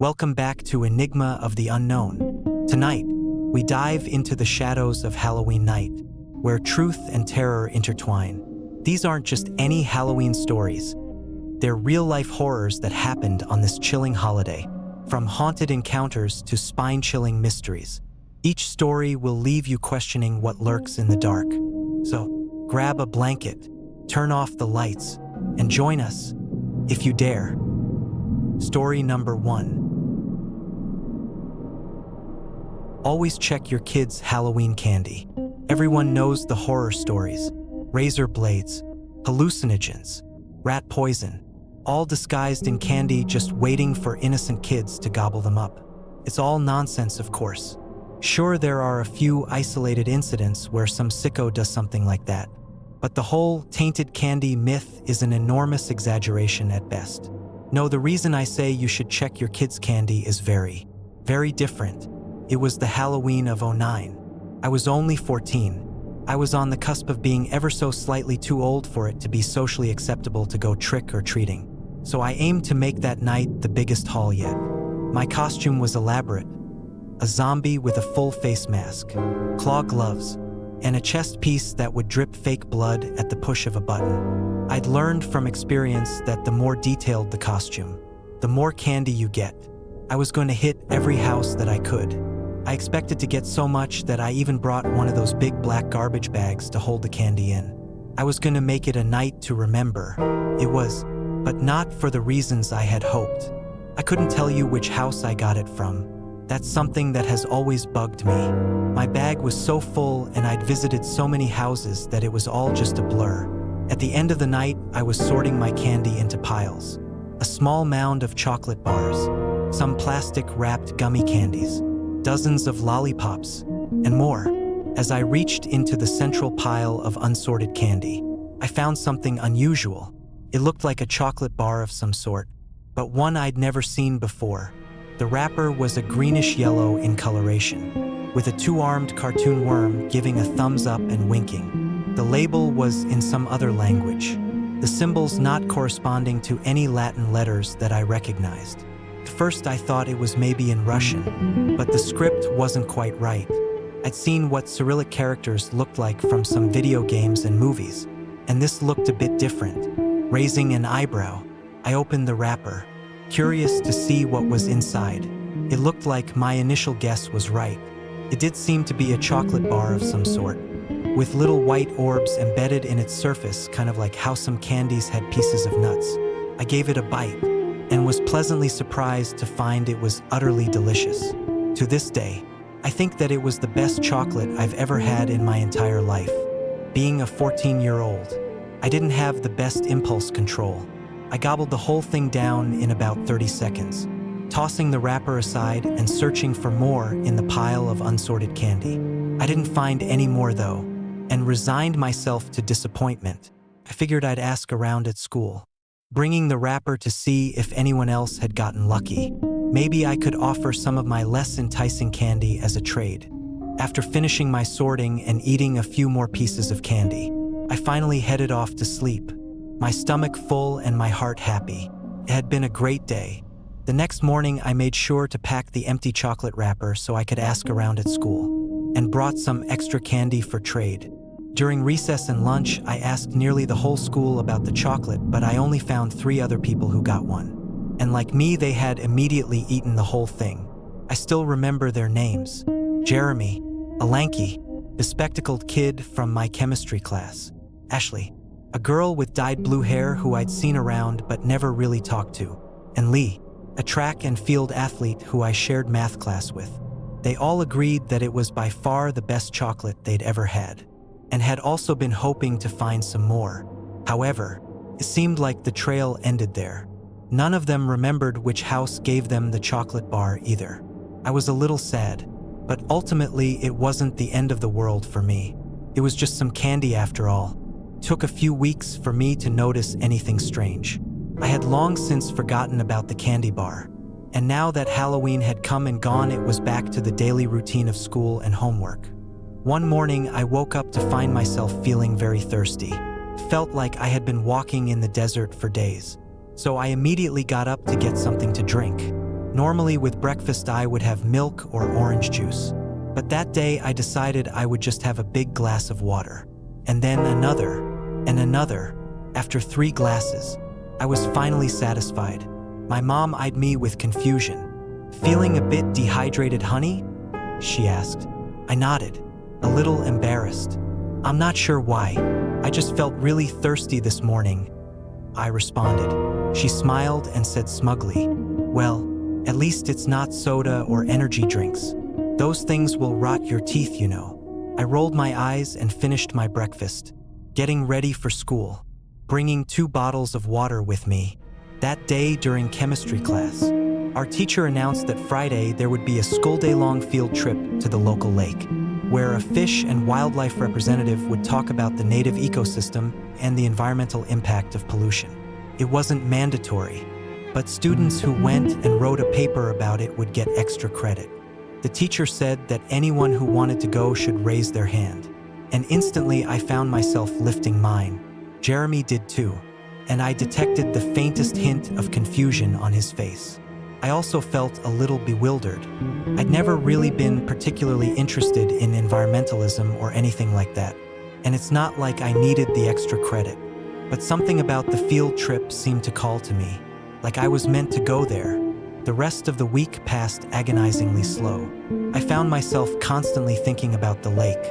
Welcome back to Enigma of the Unknown. Tonight, we dive into the shadows of Halloween night, where truth and terror intertwine. These aren't just any Halloween stories. They're real-life horrors that happened on this chilling holiday, from haunted encounters to spine-chilling mysteries. Each story will leave you questioning what lurks in the dark. So, grab a blanket, turn off the lights, and join us, if you dare. Story number 1. Always check your kids' Halloween candy. Everyone knows the horror stories. Razor blades, hallucinogens, rat poison, all disguised in candy just waiting for innocent kids to gobble them up. It's all nonsense, of course. Sure, there are a few isolated incidents where some sicko does something like that, but the whole tainted candy myth is an enormous exaggeration at best. No, the reason I say you should check your kids' candy is very, very different. It was the Halloween of '09. I was only 14. I was on the cusp of being ever so slightly too old for it to be socially acceptable to go trick-or-treating. So I aimed to make that night the biggest haul yet. My costume was elaborate. A zombie with a full face mask, claw gloves, and a chest piece that would drip fake blood at the push of a button. I'd learned from experience that the more detailed the costume, the more candy you get. I was going to hit every house that I could. I expected to get so much that I even brought one of those big black garbage bags to hold the candy in. I was going to make it a night to remember. It was, but not for the reasons I had hoped. I couldn't tell you which house I got it from. That's something that has always bugged me. My bag was so full and I'd visited so many houses that it was all just a blur. At the end of the night, I was sorting my candy into piles. A small mound of chocolate bars, some plastic-wrapped gummy candies, dozens of lollipops, and more. As I reached into the central pile of unsorted candy, I found something unusual. It looked like a chocolate bar of some sort, but one I'd never seen before. The wrapper was a greenish-yellow in coloration, with a two-armed cartoon worm giving a thumbs up and winking. The label was in some other language, the symbols not corresponding to any Latin letters that I recognized. At first I thought it was maybe in Russian, but the script wasn't quite right. I'd seen what Cyrillic characters looked like from some video games and movies, and this looked a bit different. Raising an eyebrow, I opened the wrapper, curious to see what was inside. It looked like my initial guess was right. It did seem to be a chocolate bar of some sort, with little white orbs embedded in its surface, kind of like how some candies had pieces of nuts. I gave it a bite, and was pleasantly surprised to find it was utterly delicious. To this day, I think that it was the best chocolate I've ever had in my entire life. Being a 14-year-old, I didn't have the best impulse control. I gobbled the whole thing down in about 30 seconds, tossing the wrapper aside and searching for more in the pile of unsorted candy. I didn't find any more though, and resigned myself to disappointment. I figured I'd ask around at school, bringing the wrapper to see if anyone else had gotten lucky. Maybe I could offer some of my less enticing candy as a trade. After finishing my sorting and eating a few more pieces of candy, I finally headed off to sleep, my stomach full and my heart happy. It had been a great day. The next morning, I made sure to pack the empty chocolate wrapper so I could ask around at school, and brought some extra candy for trade. During recess and lunch, I asked nearly the whole school about the chocolate, but I only found 3 other people who got one. And like me, they had immediately eaten the whole thing. I still remember their names. Jeremy, a lanky, bespectacled kid from my chemistry class. Ashley, a girl with dyed blue hair who I'd seen around but never really talked to. And Lee, a track and field athlete who I shared math class with. They all agreed that it was by far the best chocolate they'd ever had, and had also been hoping to find some more. However, it seemed like the trail ended there. None of them remembered which house gave them the chocolate bar either. I was a little sad, but ultimately it wasn't the end of the world for me. It was just some candy after all. It took a few weeks for me to notice anything strange. I had long since forgotten about the candy bar, and now that Halloween had come and gone, it was back to the daily routine of school and homework. One morning, I woke up to find myself feeling very thirsty. Felt like I had been walking in the desert for days. So I immediately got up to get something to drink. Normally with breakfast I would have milk or orange juice. But that day I decided I would just have a big glass of water. And then another, and another. After 3 glasses, I was finally satisfied. My mom eyed me with confusion. "Feeling a bit dehydrated, honey?" she asked. I nodded, a little embarrassed. "I'm not sure why. I just felt really thirsty this morning," I responded. She smiled and said smugly, "Well, at least it's not soda or energy drinks. Those things will rot your teeth, you know." I rolled my eyes and finished my breakfast, getting ready for school, bringing 2 bottles of water with me. That day during chemistry class, our teacher announced that Friday there would be a school-day-long field trip to the local lake, where a fish and wildlife representative would talk about the native ecosystem and the environmental impact of pollution. It wasn't mandatory, but students who went and wrote a paper about it would get extra credit. The teacher said that anyone who wanted to go should raise their hand, and instantly I found myself lifting mine. Jeremy did too, and I detected the faintest hint of confusion on his face. I also felt a little bewildered. I'd never really been particularly interested in environmentalism or anything like that, and it's not like I needed the extra credit. But something about the field trip seemed to call to me, like I was meant to go there. The rest of the week passed agonizingly slow. I found myself constantly thinking about the lake,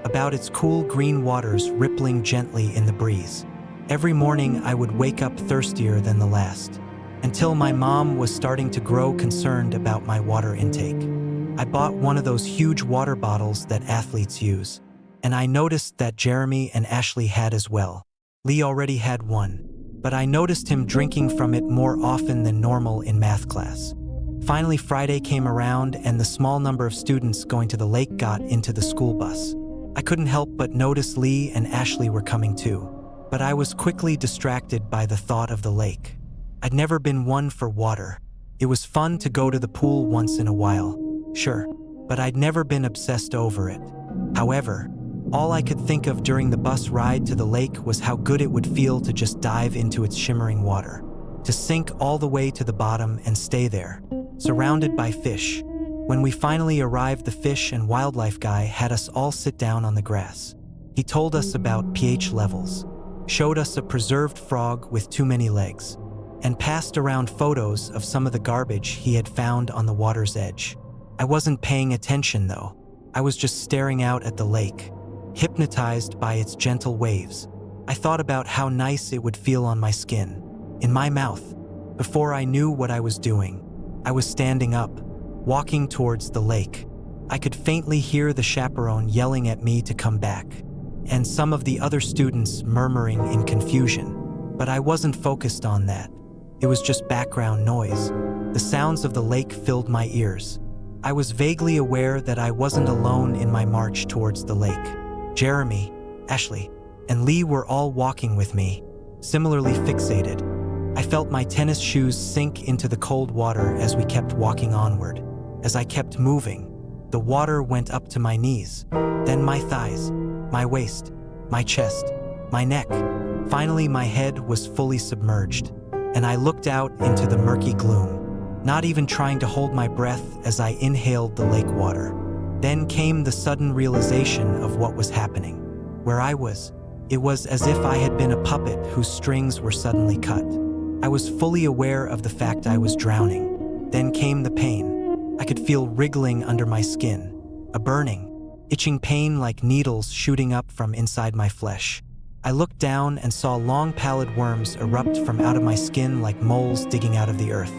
about its cool green waters rippling gently in the breeze. Every morning I would wake up thirstier than the last, until my mom was starting to grow concerned about my water intake. I bought one of those huge water bottles that athletes use, and I noticed that Jeremy and Ashley had as well. Lee already had one, but I noticed him drinking from it more often than normal in math class. Finally, Friday came around and the small number of students going to the lake got into the school bus. I couldn't help but notice Lee and Ashley were coming too, but I was quickly distracted by the thought of the lake. I'd never been one for water. It was fun to go to the pool once in a while, sure, but I'd never been obsessed over it. However, all I could think of during the bus ride to the lake was how good it would feel to just dive into its shimmering water, to sink all the way to the bottom and stay there, surrounded by fish. When we finally arrived, the fish and wildlife guy had us all sit down on the grass. He told us about pH levels, showed us a preserved frog with too many legs, and passed around photos of some of the garbage he had found on the water's edge. I wasn't paying attention though. I was just staring out at the lake, hypnotized by its gentle waves. I thought about how nice it would feel on my skin, in my mouth. Before I knew what I was doing, I was standing up, walking towards the lake. I could faintly hear the chaperone yelling at me to come back, and some of the other students murmuring in confusion. But I wasn't focused on that. It was just background noise. The sounds of the lake filled my ears. I was vaguely aware that I wasn't alone in my march towards the lake. Jeremy, Ashley, and Lee were all walking with me, similarly fixated. I felt my tennis shoes sink into the cold water as we kept walking onward. As I kept moving, the water went up to my knees, then my thighs, my waist, my chest, my neck. Finally, my head was fully submerged, and I looked out into the murky gloom, not even trying to hold my breath as I inhaled the lake water. Then came the sudden realization of what was happening. Where I was, it was as if I had been a puppet whose strings were suddenly cut. I was fully aware of the fact I was drowning. Then came the pain. I could feel wriggling under my skin, a burning, itching pain like needles shooting up from inside my flesh. I looked down and saw long pallid worms erupt from out of my skin like moles digging out of the earth.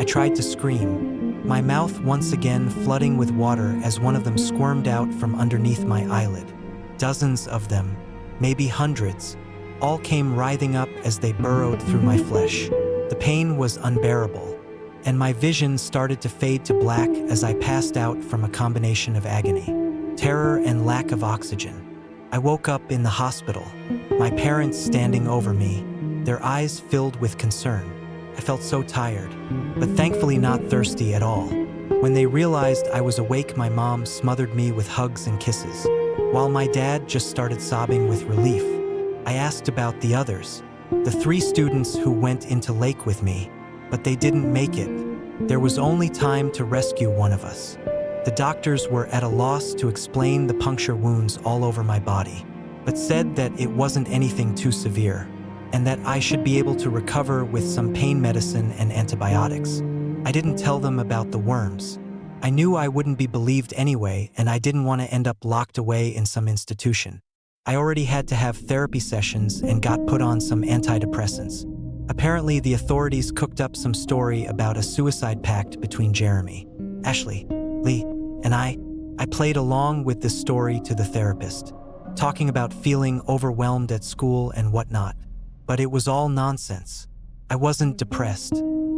I tried to scream, my mouth once again flooding with water as one of them squirmed out from underneath my eyelid. Dozens of them, maybe hundreds, all came writhing up as they burrowed through my flesh. The pain was unbearable, and my vision started to fade to black as I passed out from a combination of agony, terror, and lack of oxygen. I woke up in the hospital, my parents standing over me, their eyes filled with concern. I felt so tired, but thankfully not thirsty at all. When they realized I was awake, my mom smothered me with hugs and kisses, while my dad just started sobbing with relief. I asked about the others, the 3 students who went into lake with me, but they didn't make it. There was only time to rescue one of us. The doctors were at a loss to explain the puncture wounds all over my body, but said that it wasn't anything too severe, and that I should be able to recover with some pain medicine and antibiotics. I didn't tell them about the worms. I knew I wouldn't be believed anyway, and I didn't want to end up locked away in some institution. I already had to have therapy sessions and got put on some antidepressants. Apparently, the authorities cooked up some story about a suicide pact between Jeremy, Ashley, Lee, and I. I played along with this story to the therapist, talking about feeling overwhelmed at school and whatnot. But it was all nonsense. I wasn't depressed,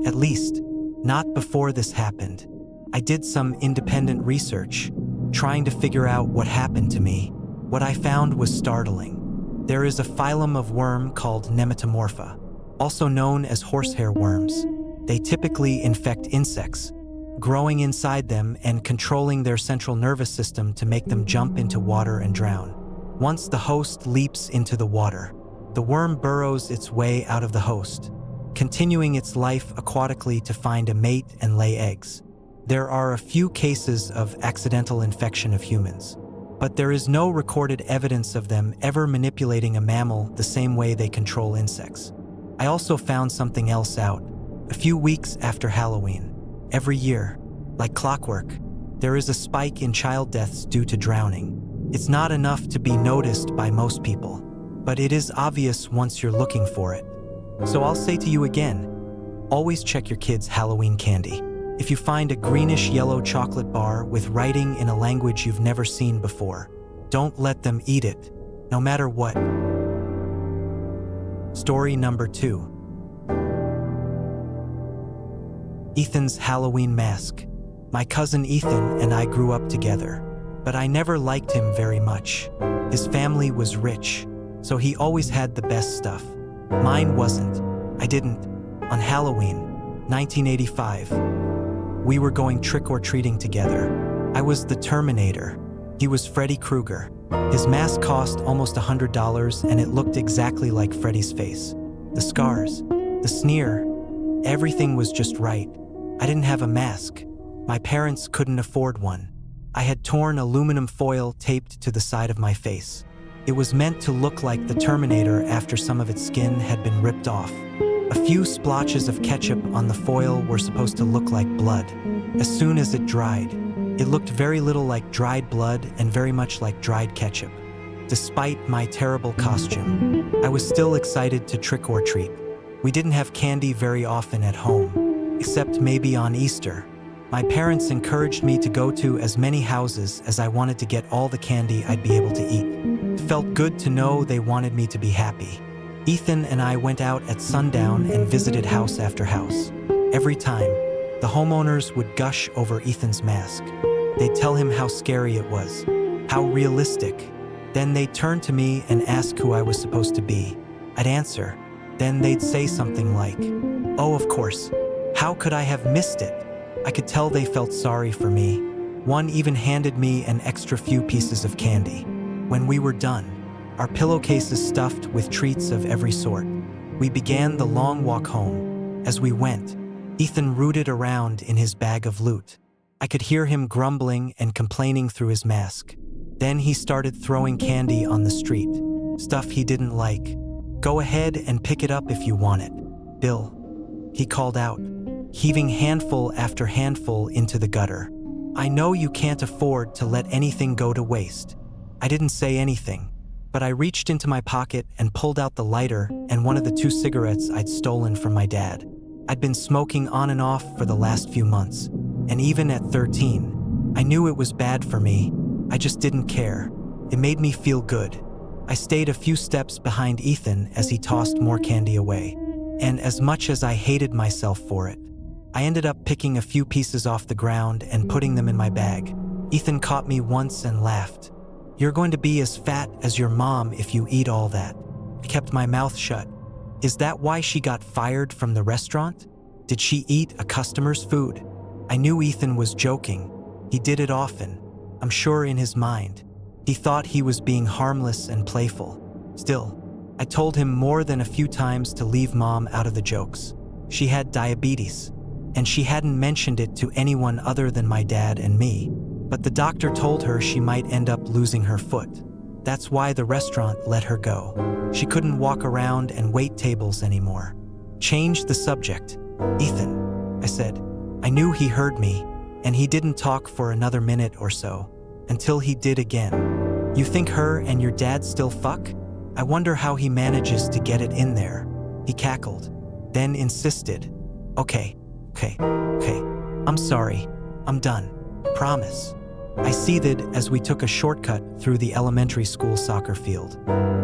at least, not before this happened. I did some independent research, trying to figure out what happened to me. What I found was startling. There is a phylum of worm called Nematomorpha, also known as horsehair worms. They typically infect insects, growing inside them and controlling their central nervous system to make them jump into water and drown. Once the host leaps into the water, the worm burrows its way out of the host, continuing its life aquatically to find a mate and lay eggs. There are a few cases of accidental infection of humans, but there is no recorded evidence of them ever manipulating a mammal the same way they control insects. I also found something else out. A few weeks after Halloween, every year, like clockwork, there is a spike in child deaths due to drowning. It's not enough to be noticed by most people, but it is obvious once you're looking for it. So I'll say to you again, always check your kids' Halloween candy. If you find a greenish-yellow chocolate bar with writing in a language you've never seen before, don't let them eat it, no matter what. Story number 2. Ethan's Halloween mask. My cousin Ethan and I grew up together, but I never liked him very much. His family was rich, so he always had the best stuff. Mine wasn't. I didn't. On Halloween, 1985, we were going trick-or-treating together. I was the Terminator. He was Freddy Krueger. His mask cost almost $100 and it looked exactly like Freddy's face. The scars, the sneer, everything was just right. I didn't have a mask. My parents couldn't afford one. I had torn aluminum foil taped to the side of my face. It was meant to look like the Terminator after some of its skin had been ripped off. A few splotches of ketchup on the foil were supposed to look like blood. As soon as it dried, it looked very little like dried blood and very much like dried ketchup. Despite my terrible costume, I was still excited to trick or treat. We didn't have candy very often at home, except maybe on Easter. My parents encouraged me to go to as many houses as I wanted to get all the candy I'd be able to eat. It felt good to know they wanted me to be happy. Ethan and I went out at sundown and visited house after house. Every time, the homeowners would gush over Ethan's mask. They'd tell him how scary it was, how realistic. Then they'd turn to me and ask who I was supposed to be. I'd answer. Then they'd say something like, "Oh, of course. How could I have missed it?" I could tell they felt sorry for me. One even handed me an extra few pieces of candy. When we were done, our pillowcases stuffed with treats of every sort, we began the long walk home. As we went, Ethan rooted around in his bag of loot. I could hear him grumbling and complaining through his mask. Then he started throwing candy on the street, stuff he didn't like. "Go ahead and pick it up if you want it, Bill," he called out, heaving handful after handful into the gutter. "I know you can't afford to let anything go to waste." I didn't say anything, but I reached into my pocket and pulled out the lighter and one of the 2 cigarettes I'd stolen from my dad. I'd been smoking on and off for the last few months, and even at 13, I knew it was bad for me. I just didn't care. It made me feel good. I stayed a few steps behind Ethan as he tossed more candy away, and as much as I hated myself for it, I ended up picking a few pieces off the ground and putting them in my bag. Ethan caught me once and laughed. "You're going to be as fat as your mom if you eat all that." I kept my mouth shut. Is that why she got fired from the restaurant? Did she eat a customer's food? I knew Ethan was joking. He did it often. I'm sure in his mind, he thought he was being harmless and playful. Still, I told him more than a few times to leave mom out of the jokes. She had diabetes, and she hadn't mentioned it to anyone other than my dad and me. But the doctor told her she might end up losing her foot. That's why the restaurant let her go. She couldn't walk around and wait tables anymore. Change the subject. Ethan, I said. I knew he heard me, and he didn't talk for another minute or so, until he did again. You think her and your dad still fuck? I wonder how he manages to get it in there. He cackled, then insisted. Okay. I'm sorry. I'm done. Promise. I seethed as we took a shortcut through the elementary school soccer field.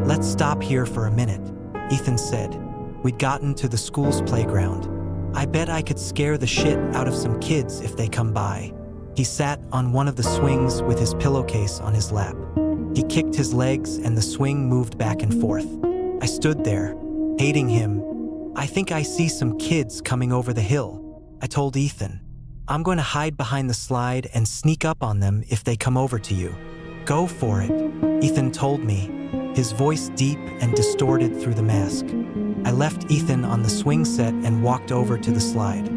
Let's stop here for a minute, Ethan said. We'd gotten to the school's playground. I bet I could scare the shit out of some kids if they come by. He sat on one of the swings with his pillowcase on his lap. He kicked his legs and the swing moved back and forth. I stood there, hating him. I think I see some kids coming over the hill, I told Ethan. I'm going to hide behind the slide and sneak up on them if they come over to you. Go for it, Ethan told me, his voice deep and distorted through the mask. I left Ethan on the swing set and walked over to the slide.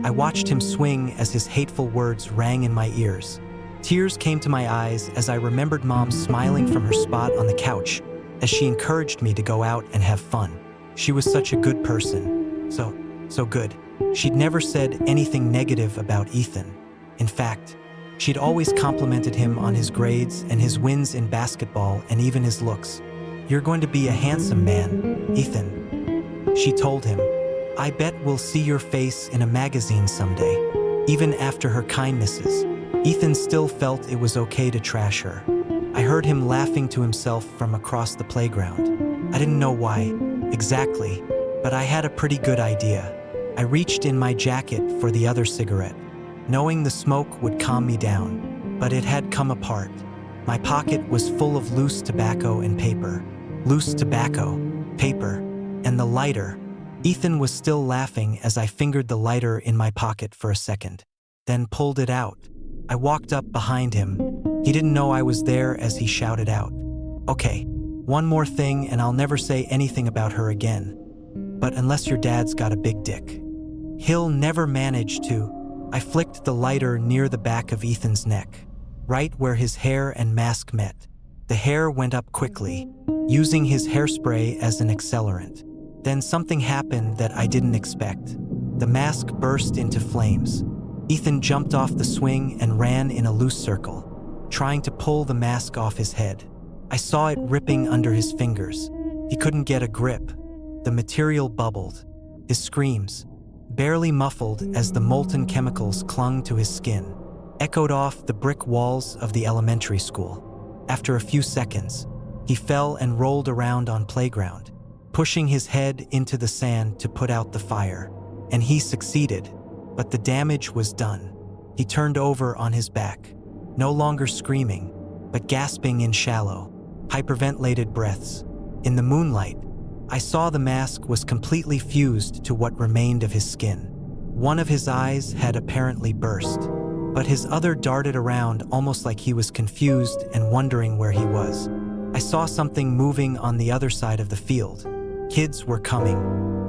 I watched him swing as his hateful words rang in my ears. Tears came to my eyes as I remembered Mom smiling from her spot on the couch as she encouraged me to go out and have fun. She was such a good person. So good. She'd never said anything negative about Ethan. In fact, she'd always complimented him on his grades and his wins in basketball and even his looks. You're going to be a handsome man, Ethan, she told him. I bet we'll see your face in a magazine someday. Even after her kindnesses, Ethan still felt it was okay to trash her. I heard him laughing to himself from across the playground. I didn't know why, exactly, but I had a pretty good idea. I reached in my jacket for the other cigarette, knowing the smoke would calm me down, but it had come apart. My pocket was full of loose tobacco and paper. Loose tobacco, paper, and the lighter. Ethan was still laughing as I fingered the lighter in my pocket for a second, then pulled it out. I walked up behind him. He didn't know I was there as he shouted out. Okay, one more thing and I'll never say anything about her again. But unless your dad's got a big dick. He'll never manage to. I flicked the lighter near the back of Ethan's neck, right where his hair and mask met. The hair went up quickly, using his hairspray as an accelerant. Then something happened that I didn't expect. The mask burst into flames. Ethan jumped off the swing and ran in a loose circle, trying to pull the mask off his head. I saw it ripping under his fingers. He couldn't get a grip. The material bubbled. His screams, barely muffled as the molten chemicals clung to his skin, echoed off the brick walls of the elementary school. After a few seconds, he fell and rolled around on playground, pushing his head into the sand to put out the fire. And he succeeded, but the damage was done. He turned over on his back, no longer screaming, but gasping in shallow, hyperventilated breaths. In the moonlight, I saw the mask was completely fused to what remained of his skin. One of his eyes had apparently burst, but his other darted around almost like he was confused and wondering where he was. I saw something moving on the other side of the field. Kids were coming.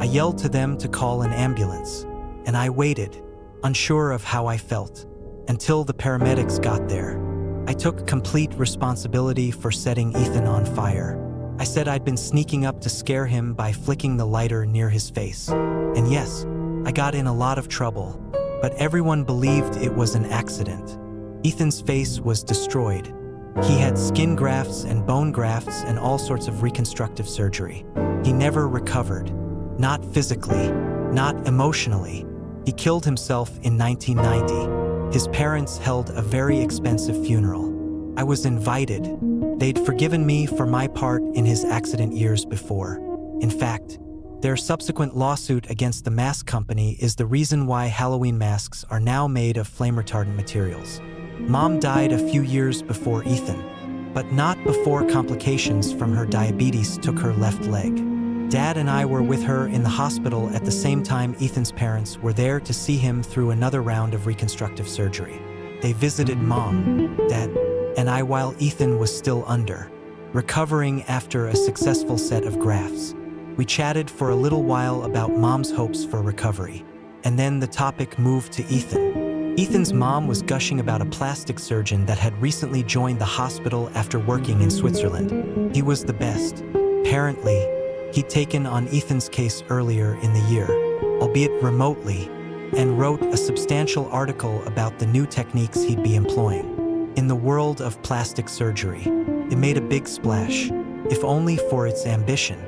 I yelled to them to call an ambulance, and I waited, unsure of how I felt, until the paramedics got there. I took complete responsibility for setting Ethan on fire. I said I'd been sneaking up to scare him by flicking the lighter near his face. And yes, I got in a lot of trouble, but everyone believed it was an accident. Ethan's face was destroyed. He had skin grafts and bone grafts and all sorts of reconstructive surgery. He never recovered. Not physically, not emotionally. He killed himself in 1990. His parents held a very expensive funeral. I was invited. They'd forgiven me for my part in his accident years before. In fact, their subsequent lawsuit against the mask company is the reason why Halloween masks are now made of flame-retardant materials. Mom died a few years before Ethan, but not before complications from her diabetes took her left leg. Dad and I were with her in the hospital at the same time Ethan's parents were there to see him through another round of reconstructive surgery. They visited Mom, Dad, and I while Ethan was still under, recovering after a successful set of grafts. We chatted for a little while about Mom's hopes for recovery. And then the topic moved to Ethan. Ethan's mom was gushing about a plastic surgeon that had recently joined the hospital after working in Switzerland. He was the best. Apparently, he'd taken on Ethan's case earlier in the year, albeit remotely, and wrote a substantial article about the new techniques he'd be employing. In the world of plastic surgery, it made a big splash, if only for its ambition.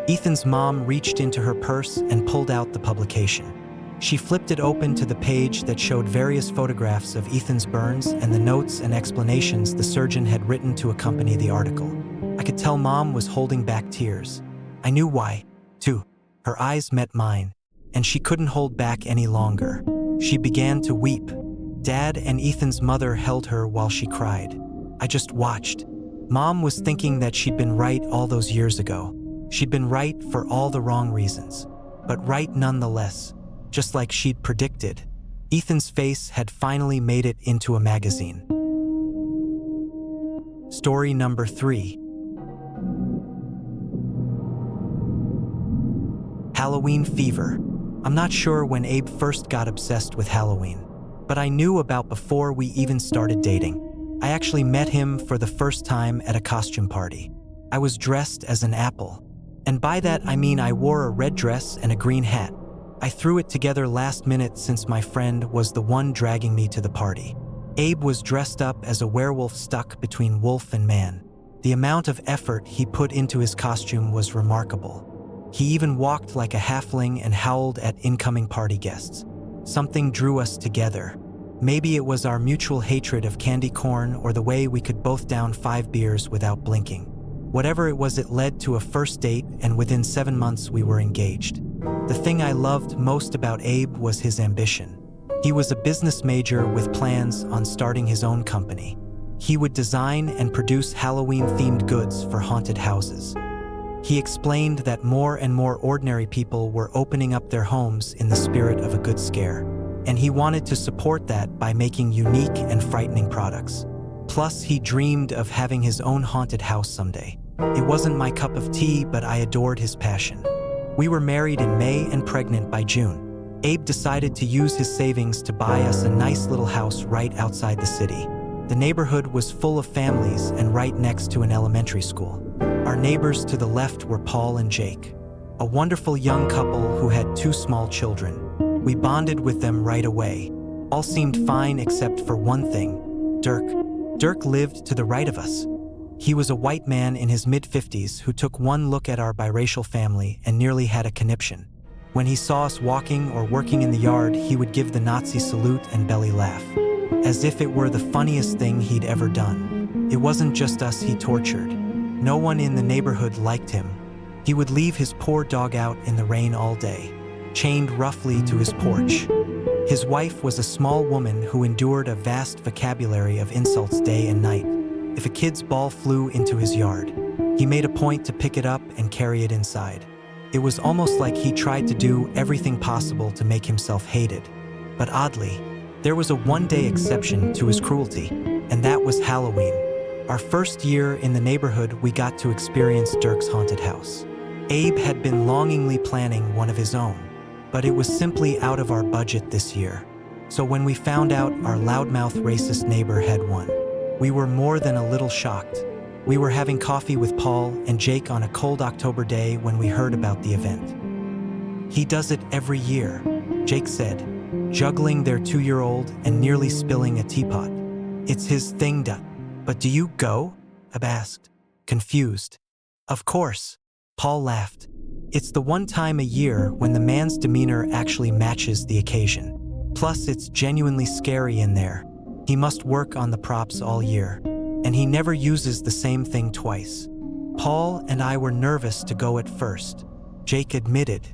Ethan's mom reached into her purse and pulled out the publication. She flipped it open to the page that showed various photographs of Ethan's burns and the notes and explanations the surgeon had written to accompany the article. I could tell Mom was holding back tears. I knew why, too. Her eyes met mine, and she couldn't hold back any longer. She began to weep. Dad and Ethan's mother held her while she cried. I just watched. Mom was thinking that she'd been right all those years ago. She'd been right for all the wrong reasons, but right nonetheless, just like she'd predicted. Ethan's face had finally made it into a magazine. Story number 3. Halloween fever. I'm not sure when Abe first got obsessed with Halloween, but I knew about before we even started dating. I actually met him for the first time at a costume party. I was dressed as an apple. And by that I mean I wore a red dress and a green hat. I threw it together last minute since my friend was the one dragging me to the party. Abe was dressed up as a werewolf stuck between wolf and man. The amount of effort he put into his costume was remarkable. He even walked like a halfling and howled at incoming party guests. Something drew us together. Maybe it was our mutual hatred of candy corn or the way we could both down 5 beers without blinking. Whatever it was, it led to a first date, and within 7 months we were engaged. The thing I loved most about Abe was his ambition. He was a business major with plans on starting his own company. He would design and produce Halloween-themed goods for haunted houses. He explained that more and more ordinary people were opening up their homes in the spirit of a good scare, and he wanted to support that by making unique and frightening products. Plus, he dreamed of having his own haunted house someday. It wasn't my cup of tea, but I adored his passion. We were married in May and pregnant by June. Abe decided to use his savings to buy us a nice little house right outside the city. The neighborhood was full of families and right next to an elementary school. Our neighbors to the left were Paul and Jake, a wonderful young couple who had 2 small children. We bonded with them right away. All seemed fine except for one thing: Dirk. Dirk lived to the right of us. He was a white man in his mid-50s who took one look at our biracial family and nearly had a conniption. When he saw us walking or working in the yard, he would give the Nazi salute and belly laugh, as if it were the funniest thing he'd ever done. It wasn't just us he tortured. No one in the neighborhood liked him. He would leave his poor dog out in the rain all day, chained roughly to his porch. His wife was a small woman who endured a vast vocabulary of insults day and night. If a kid's ball flew into his yard, he made a point to pick it up and carry it inside. It was almost like he tried to do everything possible to make himself hated. But oddly, there was a one-day exception to his cruelty, and that was Halloween. Our first year in the neighborhood, we got to experience Dirk's haunted house. Abe had been longingly planning one of his own, but it was simply out of our budget this year. So when we found out our loudmouth racist neighbor had one, we were more than a little shocked. We were having coffee with Paul and Jake on a cold October day when we heard about the event. "He does it every year," Jake said, juggling their 2-year-old and nearly spilling a teapot. "It's his thing, But do you go?" Abe asked, confused. "Of course," Paul laughed. "It's the one time a year when the man's demeanor actually matches the occasion. Plus, it's genuinely scary in there. He must work on the props all year, and he never uses the same thing twice." Paul and I were nervous to go at first, Jake admitted,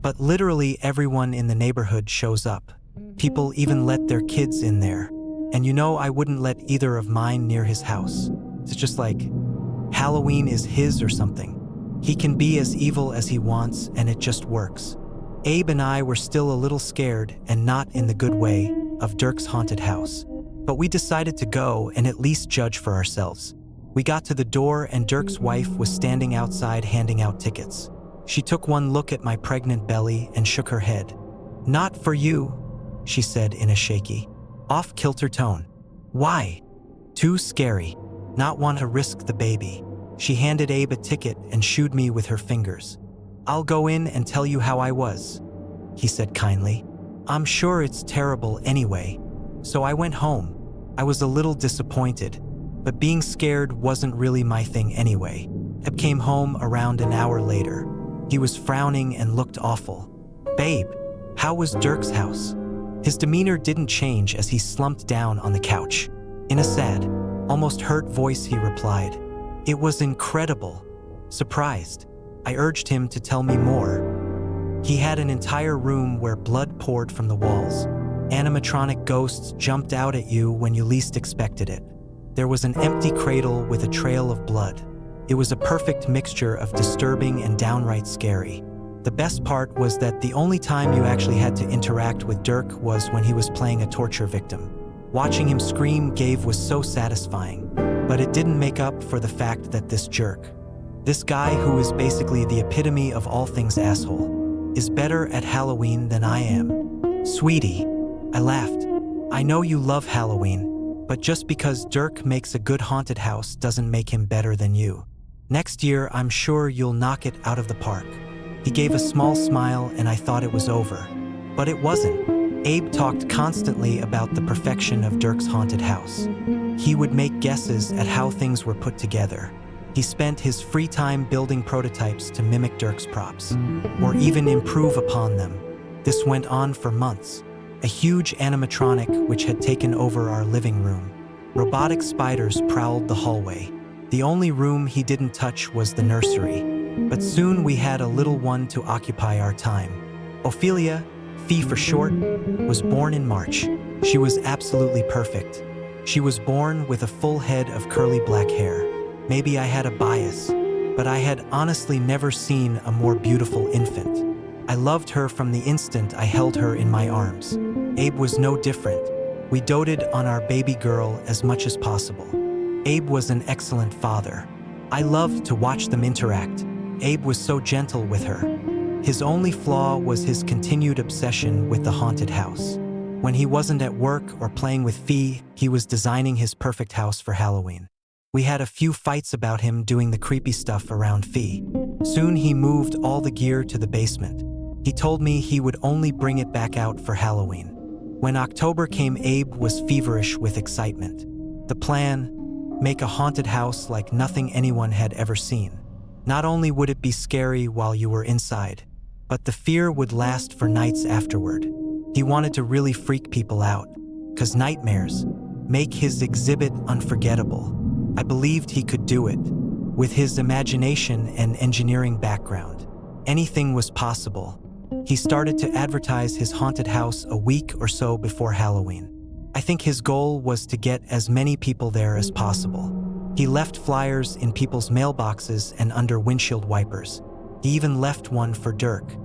but literally everyone in the neighborhood shows up. People even let their kids in there. And you know, I wouldn't let either of mine near his house. It's just like Halloween is his or something. He can be as evil as he wants, and it just works. Abe and I were still a little scared, and not in the good way, of Dirk's haunted house. But we decided to go and at least judge for ourselves. We got to the door and Dirk's wife was standing outside handing out tickets. She took one look at my pregnant belly and shook her head. Not for you, she said in a shaky, off-kilter tone. Why? Too scary. Not want to risk the baby. She handed Abe a ticket and shooed me with her fingers. I'll go in and tell you how I was, he said kindly. I'm sure it's terrible anyway. So I went home. I was a little disappointed, but being scared wasn't really my thing anyway. Abe came home around an hour later. He was frowning and looked awful. Babe, how was Dirk's house? His demeanor didn't change as he slumped down on the couch. In a sad, almost hurt voice, he replied, "It was incredible." Surprised, I urged him to tell me more. He had an entire room where blood poured from the walls. Animatronic ghosts jumped out at you when you least expected it. There was an empty cradle with a trail of blood. It was a perfect mixture of disturbing and downright scary. The best part was that the only time you actually had to interact with Dirk was when he was playing a torture victim. Watching him scream was so satisfying, but it didn't make up for the fact that this jerk, this guy who is basically the epitome of all things asshole, is better at Halloween than I am. Sweetie, I laughed. I know you love Halloween, but just because Dirk makes a good haunted house doesn't make him better than you. Next year, I'm sure you'll knock it out of the park. He gave a small smile and I thought it was over. But it wasn't. Abe talked constantly about the perfection of Dirk's haunted house. He would make guesses at how things were put together. He spent his free time building prototypes to mimic Dirk's props, or even improve upon them. This went on for months. A huge animatronic which had taken over our living room. Robotic spiders prowled the hallway. The only room he didn't touch was the nursery. But soon we had a little one to occupy our time. Ophelia, Fee for short, was born in March. She was absolutely perfect. She was born with a full head of curly black hair. Maybe I had a bias, but I had honestly never seen a more beautiful infant. I loved her from the instant I held her in my arms. Abe was no different. We doted on our baby girl as much as possible. Abe was an excellent father. I loved to watch them interact. Abe was so gentle with her. His only flaw was his continued obsession with the haunted house. When he wasn't at work or playing with Fee, he was designing his perfect house for Halloween. We had a few fights about him doing the creepy stuff around Fee. Soon he moved all the gear to the basement. He told me he would only bring it back out for Halloween. When October came, Abe was feverish with excitement. The plan: make a haunted house like nothing anyone had ever seen. Not only would it be scary while you were inside, but the fear would last for nights afterward. He wanted to really freak people out, 'cause nightmares make his exhibit unforgettable. I believed he could do it. With his imagination and engineering background, anything was possible. He started to advertise his haunted house a week or so before Halloween. I think his goal was to get as many people there as possible. He left flyers in people's mailboxes and under windshield wipers. He even left one for Dirk.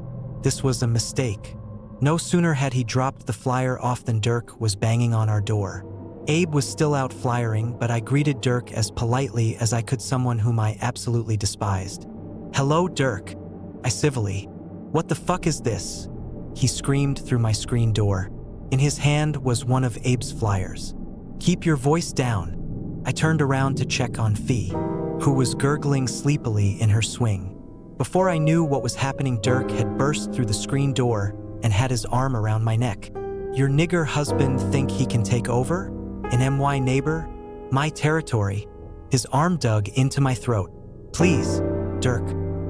This was a mistake. No sooner had he dropped the flyer off than Dirk was banging on our door. Abe was still out flyering, but I greeted Dirk as politely as I could someone whom I absolutely despised. "Hello, Dirk," I civilly. "What the fuck is this?" he screamed through my screen door. In his hand was one of Abe's flyers. "Keep your voice down." I turned around to check on Fee, who was gurgling sleepily in her swing. Before I knew what was happening, Dirk had burst through the screen door and had his arm around my neck. "Your nigger husband think he can take over? An MY neighbor? My territory?" His arm dug into my throat. "Please, Dirk,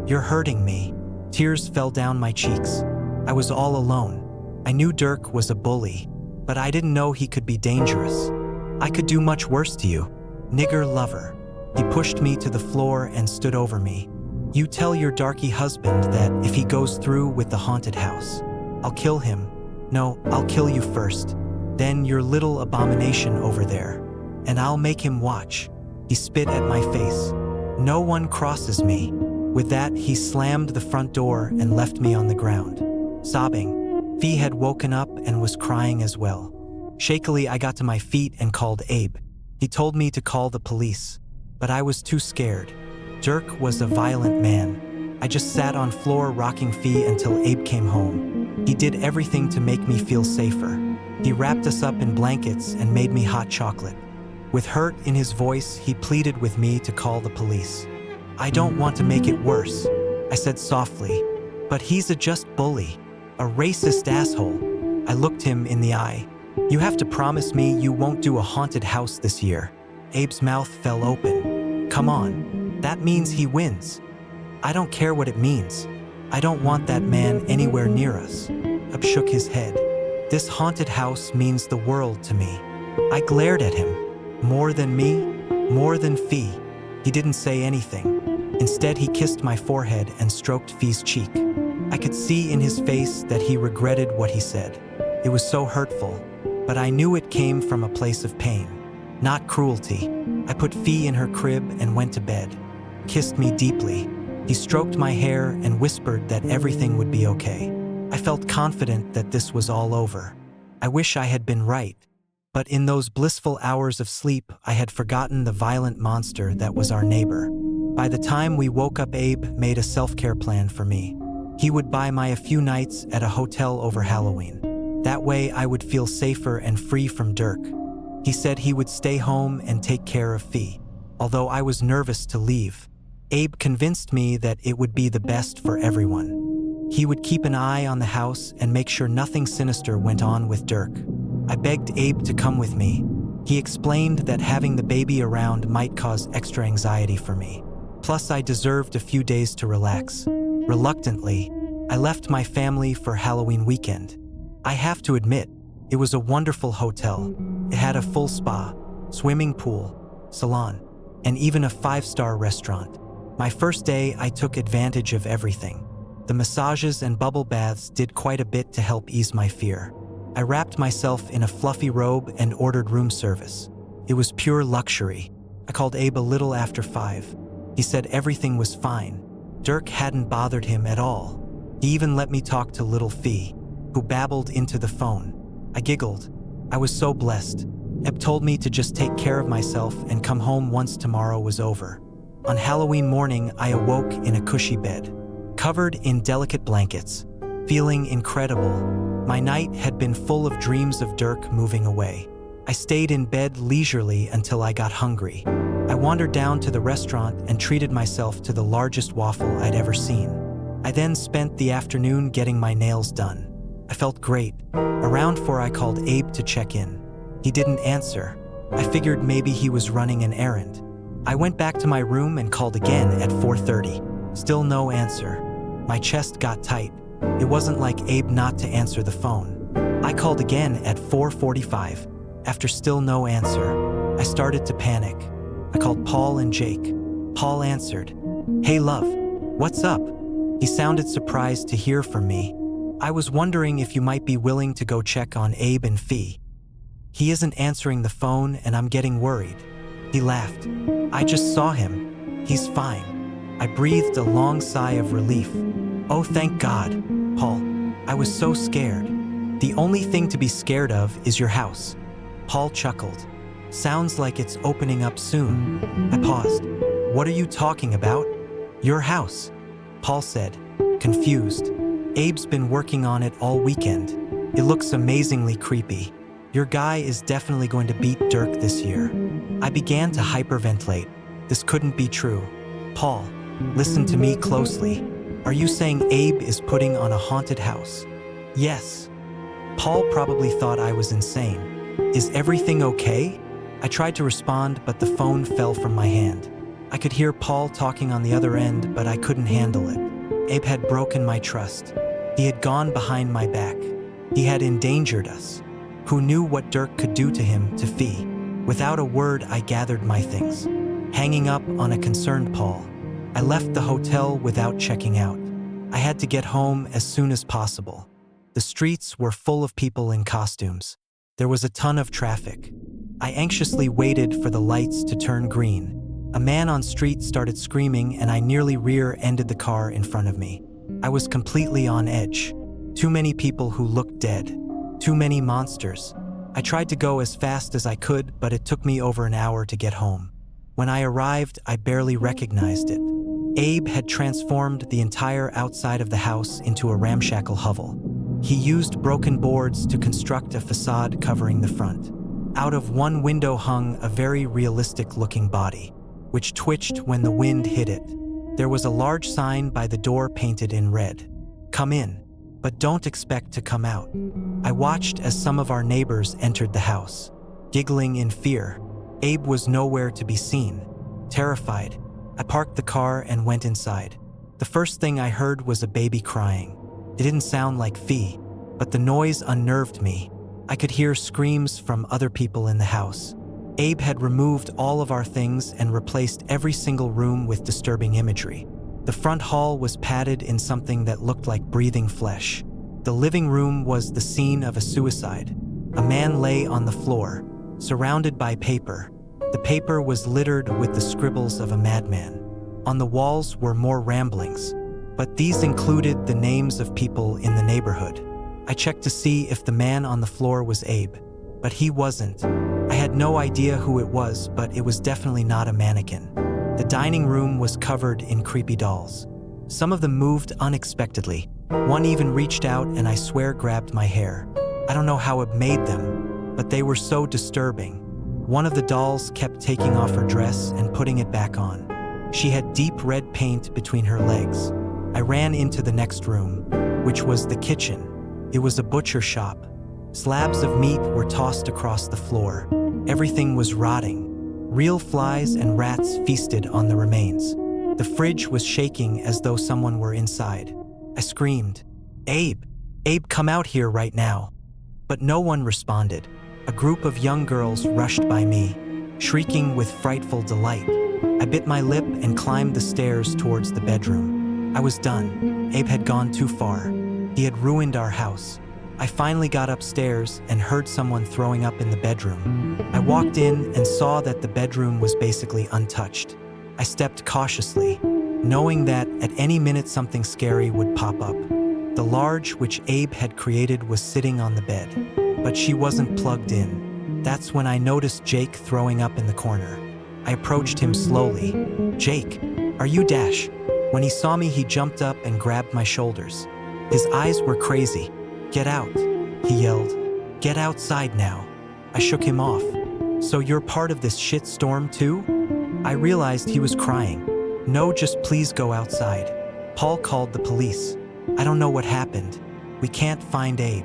you're hurting me." Tears fell down my cheeks. I was all alone. I knew Dirk was a bully, but I didn't know he could be dangerous. "I could do much worse to you, nigger lover." He pushed me to the floor and stood over me. "You tell your darky husband that if he goes through with the haunted house, I'll kill him. No, I'll kill you first. Then your little abomination over there. And I'll make him watch." He spit at my face. "No one crosses me." With that, he slammed the front door and left me on the ground, sobbing. Fee had woken up and was crying as well. Shakily, I got to my feet and called Abe. He told me to call the police, but I was too scared. Dirk was a violent man. I just sat on floor rocking Fee until Abe came home. He did everything to make me feel safer. He wrapped us up in blankets and made me hot chocolate. With hurt in his voice, he pleaded with me to call the police. "I don't want to make it worse," I said softly, "but he's a just bully, a racist asshole." I looked him in the eye. "You have to promise me you won't do a haunted house this year." Abe's mouth fell open. "Come on, that means he wins." "I don't care what it means. I don't want that man anywhere near us." Abe shook his head. "This haunted house means the world to me." I glared at him. "More than me? More than Fee?" He didn't say anything. Instead, he kissed my forehead and stroked Fee's cheek. I could see in his face that he regretted what he said. It was so hurtful, but I knew it came from a place of pain, not cruelty. I put Fee in her crib and went to bed. Kissed me deeply. He stroked my hair and whispered that everything would be okay. I felt confident that this was all over. I wish I had been right. But in those blissful hours of sleep, I had forgotten the violent monster that was our neighbor. By the time we woke up, Abe made a self-care plan for me. He would buy me a few nights at a hotel over Halloween. That way I would feel safer and free from Dirk. He said he would stay home and take care of Fee. Although I was nervous to leave, Abe convinced me that it would be the best for everyone. He would keep an eye on the house and make sure nothing sinister went on with Dirk. I begged Abe to come with me. He explained that having the baby around might cause extra anxiety for me. Plus, I deserved a few days to relax. Reluctantly, I left my family for Halloween weekend. I have to admit, it was a wonderful hotel. It had a full spa, swimming pool, salon, and even a 5-star restaurant. My first day, I took advantage of everything. The massages and bubble baths did quite a bit to help ease my fear. I wrapped myself in a fluffy robe and ordered room service. It was pure luxury. I called Abe a little after 5. He said everything was fine. Dirk hadn't bothered him at all. He even let me talk to little Fee, who babbled into the phone. I giggled. I was so blessed. Abe told me to just take care of myself and come home once tomorrow was over. On Halloween morning, I awoke in a cushy bed, covered in delicate blankets, feeling incredible. My night had been full of dreams of Dirk moving away. I stayed in bed leisurely until I got hungry. I wandered down to the restaurant and treated myself to the largest waffle I'd ever seen. I then spent the afternoon getting my nails done. I felt great. Around 4, I called Abe to check in. He didn't answer. I figured maybe he was running an errand. I went back to my room and called again at 4:30. Still no answer. My chest got tight. It wasn't like Abe not to answer the phone. I called again at 4:45. After still no answer, I started to panic. I called Paul and Jake. Paul answered. "Hey love, what's up?" He sounded surprised to hear from me. "I was wondering if you might be willing to go check on Abe and Fee. He isn't answering the phone and I'm getting worried." He laughed. "I just saw him. He's fine." I breathed a long sigh of relief. "Oh, thank God, Paul. I was so scared." "The only thing to be scared of is your house." Paul chuckled. "Sounds like it's opening up soon." I paused. "What are you talking about?" "Your house," Paul said, confused. "Abe's been working on it all weekend. It looks amazingly creepy. Your guy is definitely going to beat Dirk this year." I began to hyperventilate. This couldn't be true. "Paul, listen to me closely. Are you saying Abe is putting on a haunted house?" "Yes." Paul probably thought I was insane. "Is everything okay?" I tried to respond, but the phone fell from my hand. I could hear Paul talking on the other end, but I couldn't handle it. Abe had broken my trust. He had gone behind my back. He had endangered us. Who knew what Dirk could do to him, to Fee? Without a word, I gathered my things. Hanging up on a concerned Paul, I left the hotel without checking out. I had to get home as soon as possible. The streets were full of people in costumes. There was a ton of traffic. I anxiously waited for the lights to turn green. A man on street started screaming and I nearly rear-ended the car in front of me. I was completely on edge. Too many people who looked dead. Too many monsters. I tried to go as fast as I could, but it took me over an hour to get home. When I arrived, I barely recognized it. Abe had transformed the entire outside of the house into a ramshackle hovel. He used broken boards to construct a facade covering the front. Out of one window hung a very realistic-looking body, which twitched when the wind hit it. There was a large sign by the door painted in red. "Come in, but don't expect to come out." I watched as some of our neighbors entered the house, giggling in fear. Abe was nowhere to be seen. Terrified, I parked the car and went inside. The first thing I heard was a baby crying. It didn't sound like Fee, but the noise unnerved me. I could hear screams from other people in the house. Abe had removed all of our things and replaced every single room with disturbing imagery. The front hall was padded in something that looked like breathing flesh. The living room was the scene of a suicide. A man lay on the floor, surrounded by paper. The paper was littered with the scribbles of a madman. On the walls were more ramblings, but these included the names of people in the neighborhood. I checked to see if the man on the floor was Abe, but he wasn't. I had no idea who it was, but it was definitely not a mannequin. The dining room was covered in creepy dolls. Some of them moved unexpectedly. One even reached out and I swear grabbed my hair. I don't know how it made them, but they were so disturbing. One of the dolls kept taking off her dress and putting it back on. She had deep red paint between her legs. I ran into the next room, which was the kitchen. It was a butcher shop. Slabs of meat were tossed across the floor. Everything was rotting. Real flies and rats feasted on the remains. The fridge was shaking as though someone were inside. I screamed, "Abe! Abe, come out here right now!" But no one responded. A group of young girls rushed by me, shrieking with frightful delight. I bit my lip and climbed the stairs towards the bedroom. I was done. Abe had gone too far. He had ruined our house. I finally got upstairs and heard someone throwing up in the bedroom. I walked in and saw that the bedroom was basically untouched. I stepped cautiously, knowing that at any minute something scary would pop up. The large which Abe had created was sitting on the bed, but she wasn't plugged in. That's when I noticed Jake throwing up in the corner. I approached him slowly. "Jake, are you Dash?" When he saw me, he jumped up and grabbed my shoulders. His eyes were crazy. "Get out," he yelled. "Get outside now." I shook him off. "So you're part of this shit storm too?" I realized he was crying. "No, just please go outside." Paul called the police. "I don't know what happened. We can't find Abe."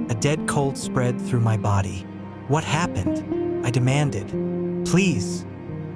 A dead cold spread through my body. "What happened?" I demanded. "Please,"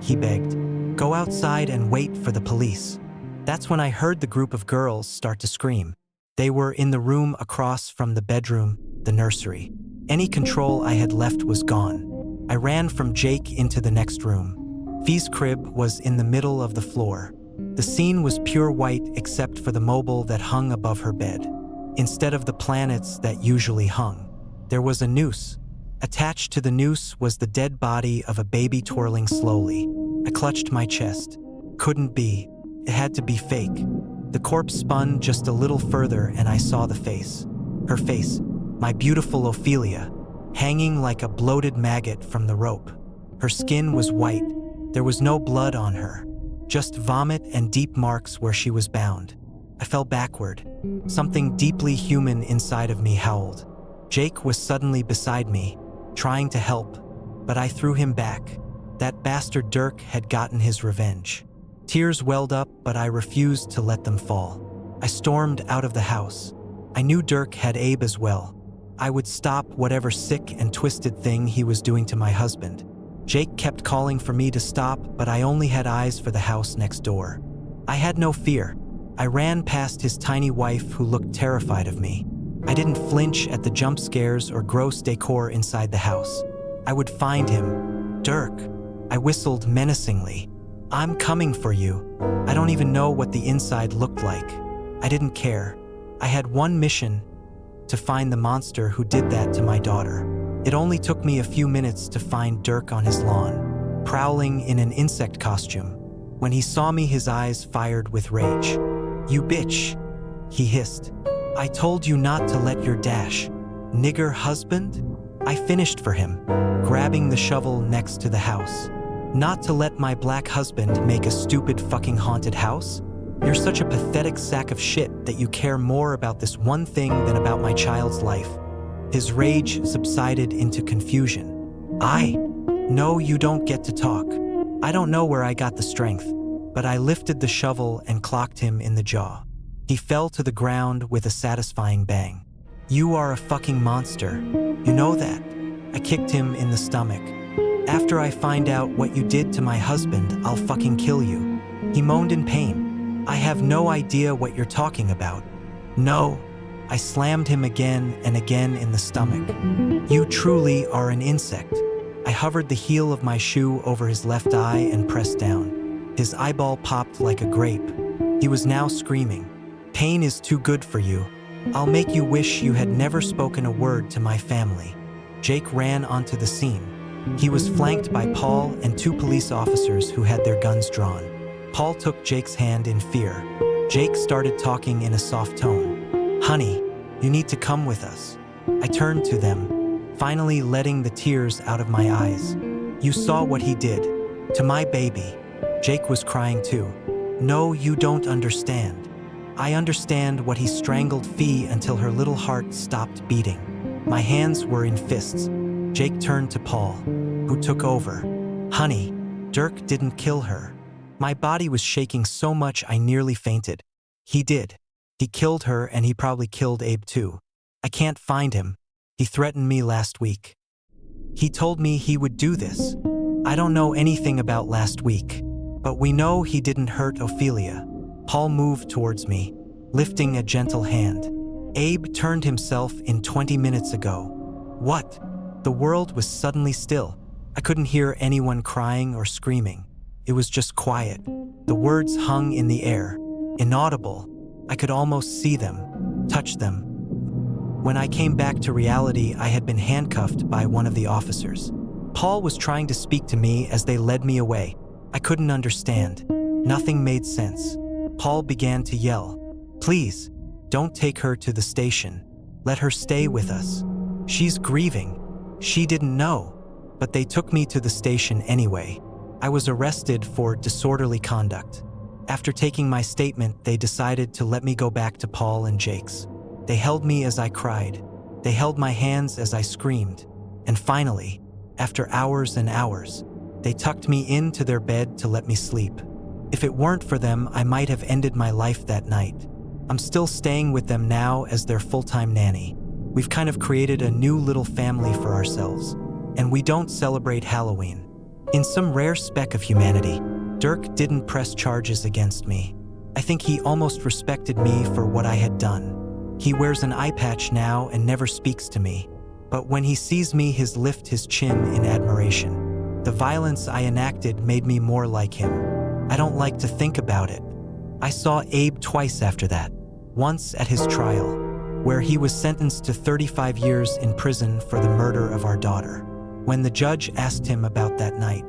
he begged. "Go outside and wait for the police." That's when I heard the group of girls start to scream. They were in the room across from the bedroom, the nursery. Any control I had left was gone. I ran from Jake into the next room. Fee's crib was in the middle of the floor. The scene was pure white except for the mobile that hung above her bed. Instead of the planets that usually hung, there was a noose. Attached to the noose was the dead body of a baby twirling slowly. I clutched my chest. Couldn't be. It had to be fake. The corpse spun just a little further and I saw the face. Her face, my beautiful Ophelia, hanging like a bloated maggot from the rope. Her skin was white. There was no blood on her, just vomit and deep marks where she was bound. I fell backward. Something deeply human inside of me howled. Jake was suddenly beside me, trying to help, but I threw him back. That bastard Dirk had gotten his revenge. Tears welled up, but I refused to let them fall. I stormed out of the house. I knew Dirk had Abe as well. I would stop whatever sick and twisted thing he was doing to my husband. Jake kept calling for me to stop, but I only had eyes for the house next door. I had no fear. I ran past his tiny wife who looked terrified of me. I didn't flinch at the jump scares or gross decor inside the house. I would find him. "Dirk," I whistled menacingly. "I'm coming for you." I don't even know what the inside looked like. I didn't care. I had one mission: to find the monster who did that to my daughter. It only took me a few minutes to find Dirk on his lawn, prowling in an insect costume. When he saw me, his eyes fired with rage. "You bitch," he hissed. "I told you not to let your Dash nigger husband?" I finished for him, grabbing the shovel next to the house. "Not to let my black husband make a stupid fucking haunted house?" You're such a pathetic sack of shit that you care more about this one thing than about my child's life." His rage subsided into confusion. No, you don't get to talk. I don't know where I got the strength, but I lifted the shovel and clocked him in the jaw. He fell to the ground with a satisfying bang. "You are a fucking monster. You know that?" I kicked him in the stomach. "After I find out what you did to my husband, I'll fucking kill you." He moaned in pain. "I have no idea what you're talking about." "No." I slammed him again and again in the stomach. "You truly are an insect." I hovered the heel of my shoe over his left eye and pressed down. His eyeball popped like a grape. He was now screaming. "Pain is too good for you. I'll make you wish you had never spoken a word to my family." Jake ran onto the scene. He was flanked by Paul and 2 police officers who had their guns drawn. Paul took Jake's hand in fear. Jake started talking in a soft tone. "Honey, you need to come with us." I turned to them, finally letting the tears out of my eyes. "You saw what he did to my baby." Jake was crying too. "No, you don't understand." "I understand what he strangled Fee until her little heart stopped beating." My hands were in fists. Jake turned to Paul, who took over. "Honey, Dirk didn't kill her." My body was shaking so much I nearly fainted. "He did. He killed her, and he probably killed Abe too. I can't find him. He threatened me last week. He told me he would do this." "I don't know anything about last week, but we know he didn't hurt Ophelia." Paul moved towards me, lifting a gentle hand. "Abe turned himself in 20 minutes ago." "What?" The world was suddenly still. I couldn't hear anyone crying or screaming. It was just quiet. The words hung in the air, inaudible. I could almost see them, touch them. When I came back to reality, I had been handcuffed by one of the officers. Paul was trying to speak to me as they led me away. I couldn't understand. Nothing made sense. Paul began to yell, "Please, don't take her to the station. Let her stay with us. She's grieving. She didn't know." But they took me to the station anyway. I was arrested for disorderly conduct. After taking my statement, they decided to let me go back to Paul and Jake's. They held me as I cried. They held my hands as I screamed. And finally, after hours and hours, they tucked me into their bed to let me sleep. If it weren't for them, I might have ended my life that night. I'm still staying with them now as their full-time nanny. We've kind of created a new little family for ourselves. And we don't celebrate Halloween. In some rare speck of humanity, Dirk didn't press charges against me. I think he almost respected me for what I had done. He wears an eye patch now and never speaks to me. But when he sees me, he lifts his chin in admiration. The violence I enacted made me more like him. I don't like to think about it. I saw Abe twice after that. Once at his trial, where he was sentenced to 35 years in prison for the murder of our daughter. When the judge asked him about that night,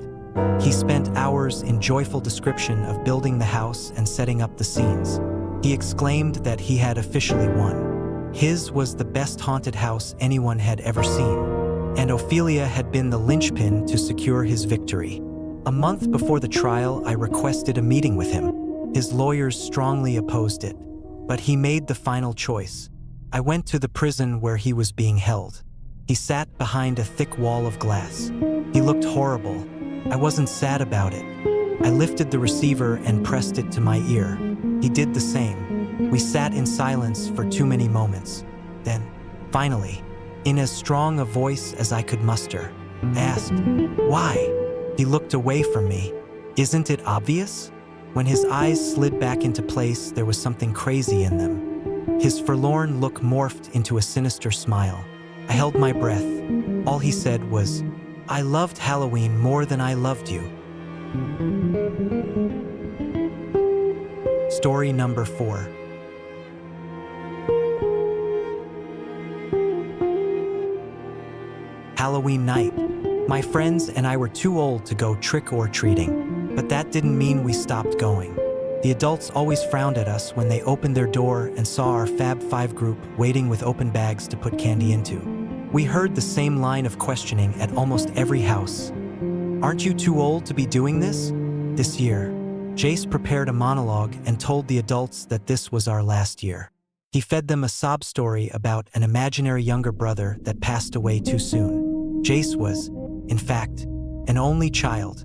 he spent hours in joyful description of building the house and setting up the scenes. He exclaimed that he had officially won. His was the best haunted house anyone had ever seen, and Ophelia had been the linchpin to secure his victory. A month before the trial, I requested a meeting with him. His lawyers strongly opposed it, but he made the final choice. I went to the prison where he was being held. He sat behind a thick wall of glass. He looked horrible. I wasn't sad about it. I lifted the receiver and pressed it to my ear. He did the same. We sat in silence for too many moments. Then, finally, in as strong a voice as I could muster, I asked, "Why?" He looked away from me. "Isn't it obvious?" When his eyes slid back into place, there was something crazy in them. His forlorn look morphed into a sinister smile. I held my breath. All he said was, "I loved Halloween more than I loved you." Story number 4. Halloween night. My friends and I were too old to go trick-or-treating, but that didn't mean we stopped going. The adults always frowned at us when they opened their door and saw our Fab Five group waiting with open bags to put candy into. We heard the same line of questioning at almost every house. "Aren't you too old to be doing this?" This year, Jace prepared a monologue and told the adults that this was our last year. He fed them a sob story about an imaginary younger brother that passed away too soon. Jace was, in fact, an only child.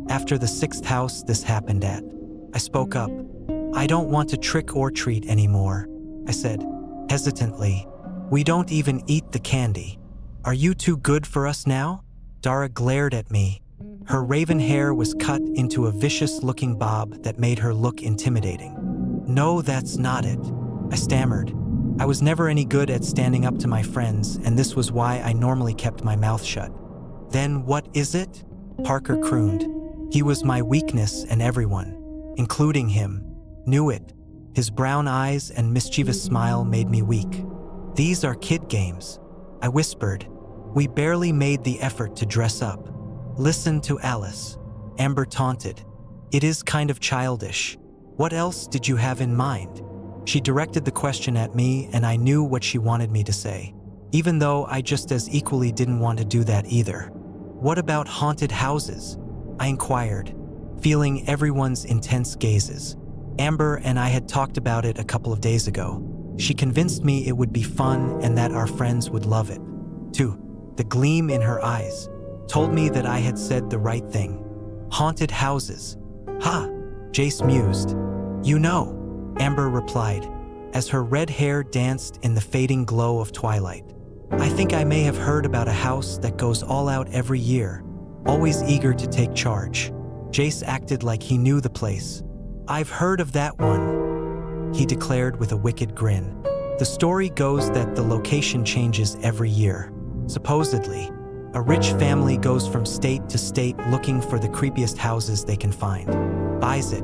After the 6th house this happened at, I spoke up. "I don't want to trick or treat anymore," I said, hesitantly. "We don't even eat the candy. Are you too good for us now?" Dara glared at me. Her raven hair was cut into a vicious-looking bob that made her look intimidating. "No, that's not it," I stammered. I was never any good at standing up to my friends, and this was why I normally kept my mouth shut. "Then what is it?" Parker crooned. He was my weakness, and everyone, including him, knew it. His brown eyes and mischievous smile made me weak. "These are kid games," I whispered. "We barely made the effort to dress up." "Listen to Alice," Amber taunted. "It is kind of childish. What else did you have in mind?" She directed the question at me, and I knew what she wanted me to say, even though I just as equally didn't want to do that either. "What about haunted houses?" I inquired, feeling everyone's intense gazes. Amber and I had talked about it a couple of days ago. She convinced me it would be fun and that our friends would love it, too. The gleam in her eyes told me that I had said the right thing. "Haunted houses. Ha!" Jace mused. "You know," Amber replied, as her red hair danced in the fading glow of twilight. "I think I may have heard about a house that goes all out every year, always eager to take charge." Jace acted like he knew the place. "I've heard of that one," he declared with a wicked grin. "The story goes that the location changes every year. Supposedly, a rich family goes from state to state looking for the creepiest houses they can find, buys it,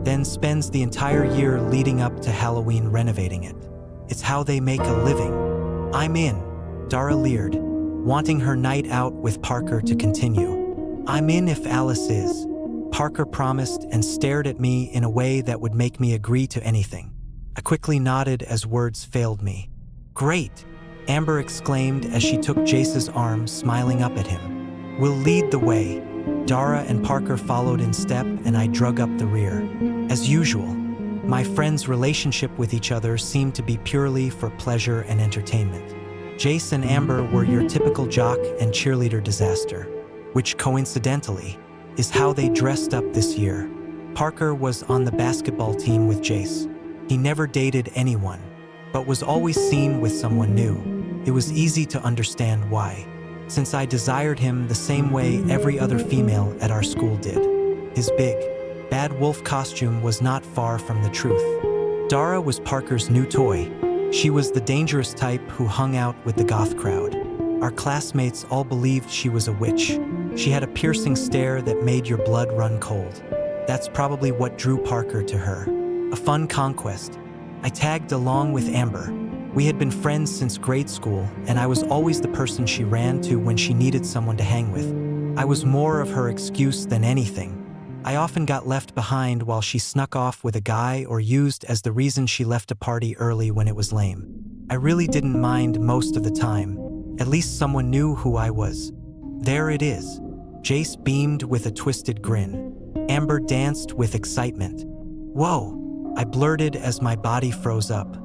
then spends the entire year leading up to Halloween renovating it. It's how they make a living." "I'm in," Dara leered, wanting her night out with Parker to continue. "I'm in if Alice is," Parker promised and stared at me in a way that would make me agree to anything. I quickly nodded as words failed me. "Great," Amber exclaimed as she took Jace's arm, smiling up at him. "We'll lead the way." Dara and Parker followed in step, and I drug up the rear. As usual, my friends' relationship with each other seemed to be purely for pleasure and entertainment. Jace and Amber were your typical jock and cheerleader disaster, which coincidentally is how they dressed up this year. Parker was on the basketball team with Jace. He never dated anyone, but was always seen with someone new. It was easy to understand why, since I desired him the same way every other female at our school did. His big, bad wolf costume was not far from the truth. Dara was Parker's new toy. She was the dangerous type who hung out with the goth crowd. Our classmates all believed she was a witch. She had a piercing stare that made your blood run cold. That's probably what drew Parker to her. A fun conquest. I tagged along with Amber. We had been friends since grade school, and I was always the person she ran to when she needed someone to hang with. I was more of her excuse than anything. I often got left behind while she snuck off with a guy or used as the reason she left a party early when it was lame. I really didn't mind most of the time. At least someone knew who I was. "There it is." Jace beamed with a twisted grin. Amber danced with excitement. "Whoa," I blurted as my body froze up.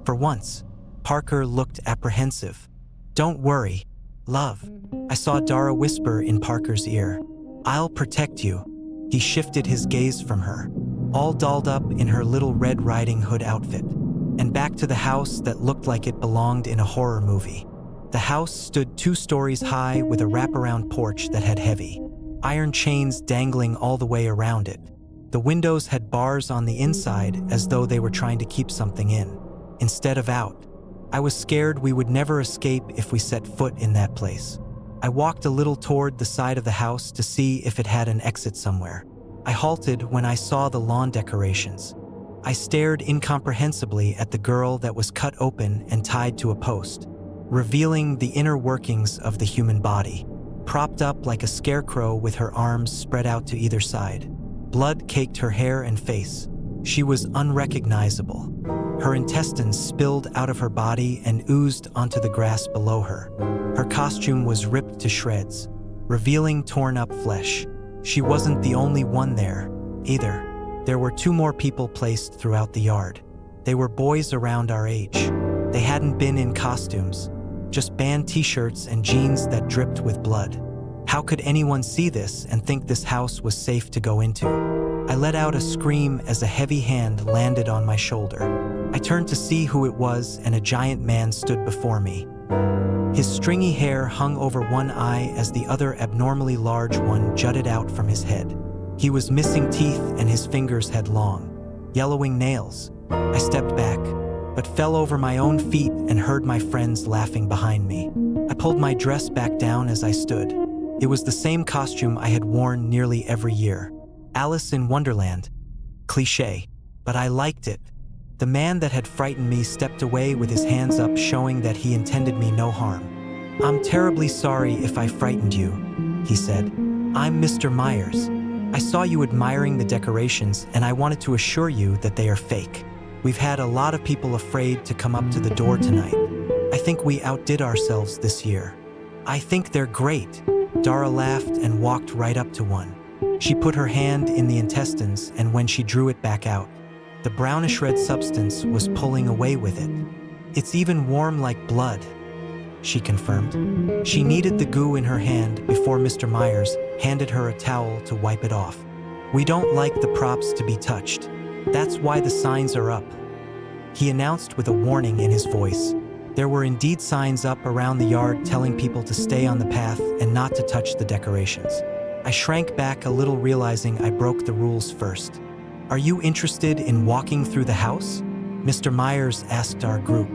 For once, Parker looked apprehensive. "Don't worry, love," I saw Dara whisper in Parker's ear. "I'll protect you." He shifted his gaze from her, all dolled up in her little Red Riding Hood outfit, and back to the house that looked like it belonged in a horror movie. The house stood 2 stories high with a wraparound porch that had heavy iron chains dangling all the way around it. The windows had bars on the inside as though they were trying to keep something in, instead of out. I was scared we would never escape if we set foot in that place. I walked a little toward the side of the house to see if it had an exit somewhere. I halted when I saw the lawn decorations. I stared incomprehensibly at the girl that was cut open and tied to a post, revealing the inner workings of the human body, propped up like a scarecrow with her arms spread out to either side. Blood caked her hair and face. She was unrecognizable. Her intestines spilled out of her body and oozed onto the grass below her. Her costume was ripped to shreds, revealing torn-up flesh. She wasn't the only one there, either. There were 2 more people placed throughout the yard. They were boys around our age. They hadn't been in costumes, just band t-shirts and jeans that dripped with blood. How could anyone see this and think this house was safe to go into? I let out a scream as a heavy hand landed on my shoulder. I turned to see who it was, and a giant man stood before me. His stringy hair hung over one eye as the other abnormally large one jutted out from his head. He was missing teeth and his fingers had long, yellowing nails. I stepped back, but fell over my own feet and heard my friends laughing behind me. I pulled my dress back down as I stood. It was the same costume I had worn nearly every year. Alice in Wonderland. Cliché, but I liked it. The man that had frightened me stepped away with his hands up, showing that he intended me no harm. "I'm terribly sorry if I frightened you," he said. "I'm Mr. Myers. I saw you admiring the decorations, and I wanted to assure you that they are fake. We've had a lot of people afraid to come up to the door tonight. I think we outdid ourselves this year." "I think they're great." Dara laughed and walked right up to one. She put her hand in the intestines, and when she drew it back out, the brownish red substance was pulling away with it. "It's even warm like blood," she confirmed. She kneaded the goo in her hand before Mr. Myers handed her a towel to wipe it off. "We don't like the props to be touched. That's why the signs are up," he announced with a warning in his voice. There were indeed signs up around the yard telling people to stay on the path and not to touch the decorations. I shrank back a little, realizing I broke the rules first. "Are you interested in walking through the house?" Mr. Myers asked our group.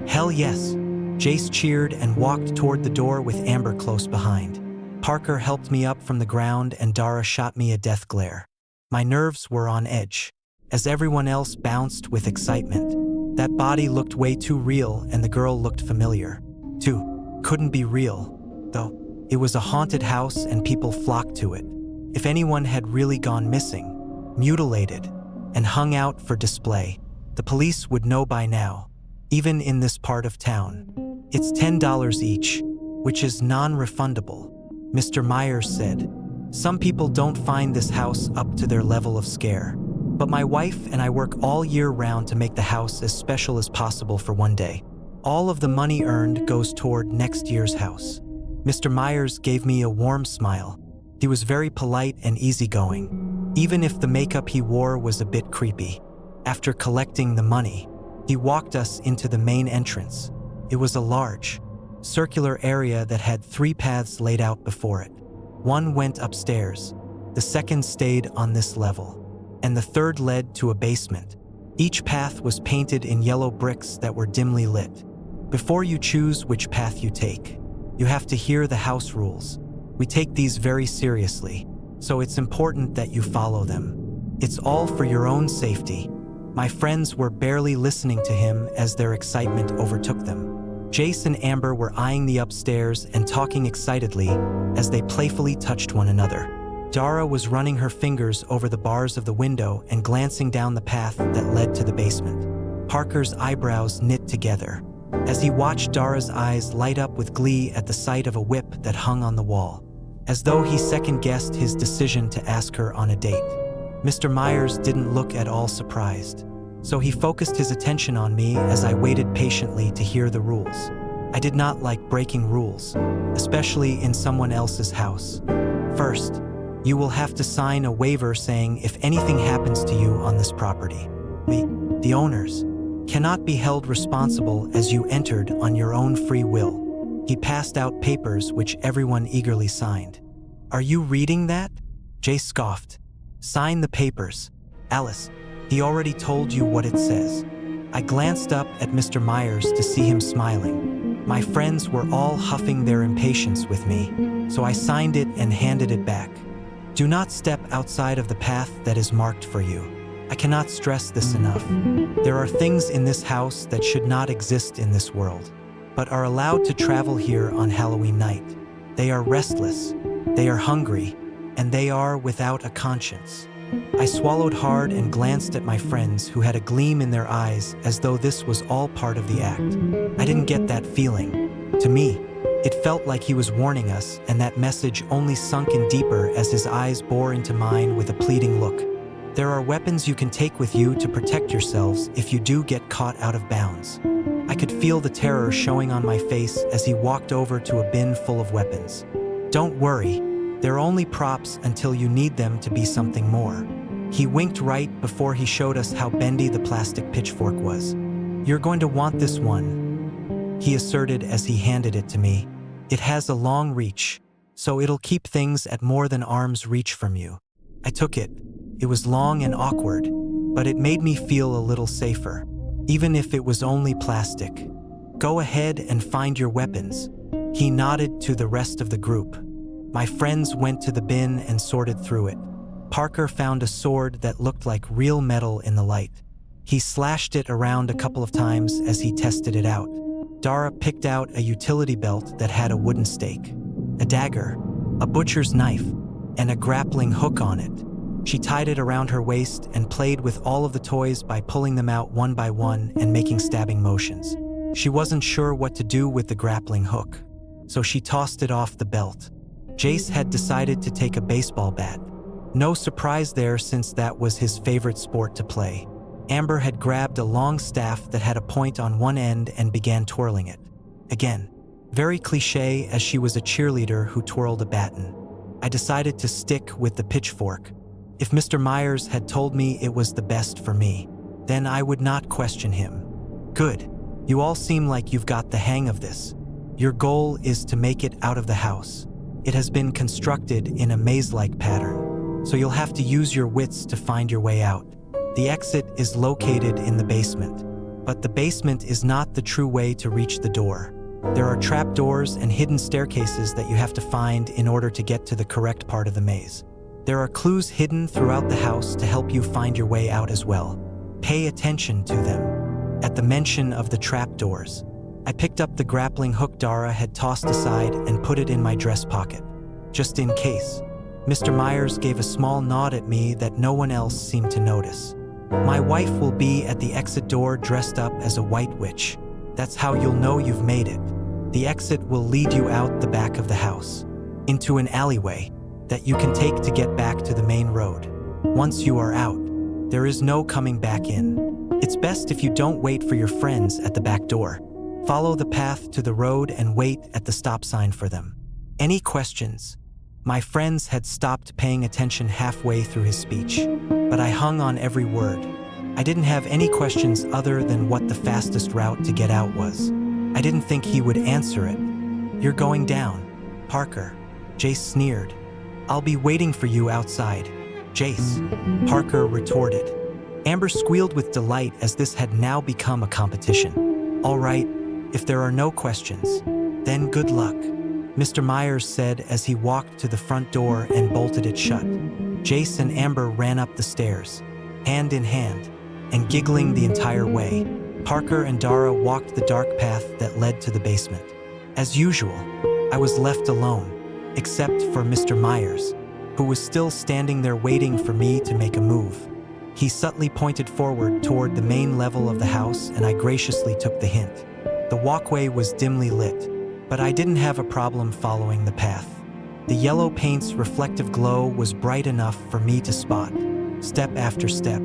"Hell yes." Jace cheered and walked toward the door with Amber close behind. Parker helped me up from the ground and Dara shot me a death glare. My nerves were on edge, as everyone else bounced with excitement. That body looked way too real, and the girl looked familiar, too. Couldn't be real, though. It was a haunted house and people flocked to it. If anyone had really gone missing, mutilated, and hung out for display, the police would know by now, even in this part of town. "It's $10 each, which is non-refundable," Mr. Myers said. "Some people don't find this house up to their level of scare. But my wife and I work all year round to make the house as special as possible for one day. All of the money earned goes toward next year's house." Mr. Myers gave me a warm smile. He was very polite and easygoing, even if the makeup he wore was a bit creepy. After collecting the money, he walked us into the main entrance. It was a large, circular area that had 3 paths laid out before it. One went upstairs, the second stayed on this level, and the third led to a basement. Each path was painted in yellow bricks that were dimly lit. Before you choose which path you take, you have to hear the house rules. We take these very seriously, so it's important that you follow them. It's all for your own safety. My friends were barely listening to him as their excitement overtook them. Jace and Amber were eyeing the upstairs and talking excitedly as they playfully touched one another. Dara was running her fingers over the bars of the window and glancing down the path that led to the basement. Parker's eyebrows knit together as he watched Dara's eyes light up with glee at the sight of a whip that hung on the wall, as though he second-guessed his decision to ask her on a date. Mr. Myers didn't look at all surprised, so he focused his attention on me as I waited patiently to hear the rules. I did not like breaking rules, especially in someone else's house. "First, you will have to sign a waiver saying if anything happens to you on this property, the owners, cannot be held responsible as you entered on your own free will." He passed out papers which everyone eagerly signed. "Are you reading that?" Jay scoffed. "Sign the papers, Alice. He already told you what it says." I glanced up at Mr. Myers to see him smiling. My friends were all huffing their impatience with me, so I signed it and handed it back. "Do not step outside of the path that is marked for you. I cannot stress this enough. There are things in this house that should not exist in this world, but are allowed to travel here on Halloween night. They are restless, they are hungry, and they are without a conscience." I swallowed hard and glanced at my friends who had a gleam in their eyes as though this was all part of the act. I didn't get that feeling. To me, it felt like he was warning us, and that message only sunk in deeper as his eyes bore into mine with a pleading look. There are weapons you can take with you to protect yourselves if you do get caught out of bounds. I could feel the terror showing on my face as he walked over to a bin full of weapons. Don't worry, they're only props until you need them to be something more. He winked right before he showed us how bendy the plastic pitchfork was. You're going to want this one, he asserted as he handed it to me. It has a long reach, so it'll keep things at more than arm's reach from you. I took it. It was long and awkward, but it made me feel a little safer, even if it was only plastic. Go ahead and find your weapons. He nodded to the rest of the group. My friends went to the bin and sorted through it. Parker found a sword that looked like real metal in the light. He slashed it around a couple of times as he tested it out. Dara picked out a utility belt that had a wooden stake, a dagger, a butcher's knife, and a grappling hook on it. She tied it around her waist and played with all of the toys by pulling them out one by one and making stabbing motions. She wasn't sure what to do with the grappling hook, so she tossed it off the belt. Jace had decided to take a baseball bat. No surprise there, since that was his favorite sport to play. Amber had grabbed a long staff that had a point on one end and began twirling it. Again, very cliché, as she was a cheerleader who twirled a baton. I decided to stick with the pitchfork. If Mr. Myers had told me it was the best for me, then I would not question him. Good. You all seem like you've got the hang of this. Your goal is to make it out of the house. It has been constructed in a maze-like pattern, so you'll have to use your wits to find your way out. The exit is located in the basement, but the basement is not the true way to reach the door. There are trapdoors and hidden staircases that you have to find in order to get to the correct part of the maze. There are clues hidden throughout the house to help you find your way out as well. Pay attention to them. At the mention of the trapdoors, I picked up the grappling hook Dara had tossed aside and put it in my dress pocket, just in case. Mr. Myers gave a small nod at me that no one else seemed to notice. My wife will be at the exit door dressed up as a white witch. That's how you'll know you've made it. The exit will lead you out the back of the house, into an alleyway that you can take to get back to the main road. Once you are out, there is no coming back in. It's best if you don't wait for your friends at the back door. Follow the path to the road and wait at the stop sign for them. Any questions? My friends had stopped paying attention halfway through his speech, but I hung on every word. I didn't have any questions other than what the fastest route to get out was. I didn't think he would answer it. You're going down, Parker, Jace sneered. I'll be waiting for you outside, Jace, Parker retorted. Amber squealed with delight as this had now become a competition. All right, if there are no questions, then good luck, Mr. Myers said as he walked to the front door and bolted it shut. Jace and Amber ran up the stairs, hand in hand, and giggling the entire way. Parker and Dara walked the dark path that led to the basement. As usual, I was left alone, except for Mr. Myers, who was still standing there waiting for me to make a move. He subtly pointed forward toward the main level of the house, and I graciously took the hint. The walkway was dimly lit, but I didn't have a problem following the path. The yellow paint's reflective glow was bright enough for me to spot, step after step.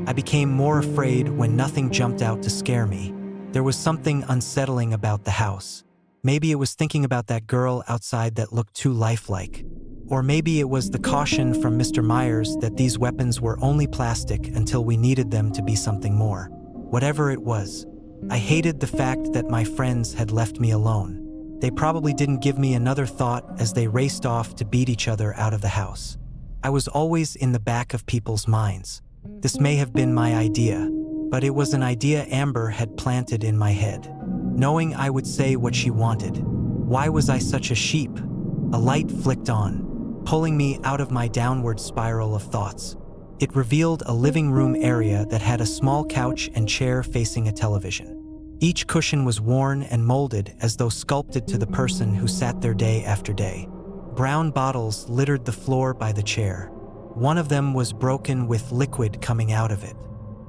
I became more afraid when nothing jumped out to scare me. There was something unsettling about the house. Maybe it was thinking about that girl outside that looked too lifelike. Or maybe it was the caution from Mr. Myers that these weapons were only plastic until we needed them to be something more. Whatever it was, I hated the fact that my friends had left me alone. They probably didn't give me another thought as they raced off to beat each other out of the house. I was always in the back of people's minds. This may have been my idea, but it was an idea Amber had planted in my head, knowing I would say what she wanted. Why was I such a sheep? A light flicked on, pulling me out of my downward spiral of thoughts. It revealed a living room area that had a small couch and chair facing a television. Each cushion was worn and molded as though sculpted to the person who sat there day after day. Brown bottles littered the floor by the chair. One of them was broken with liquid coming out of it.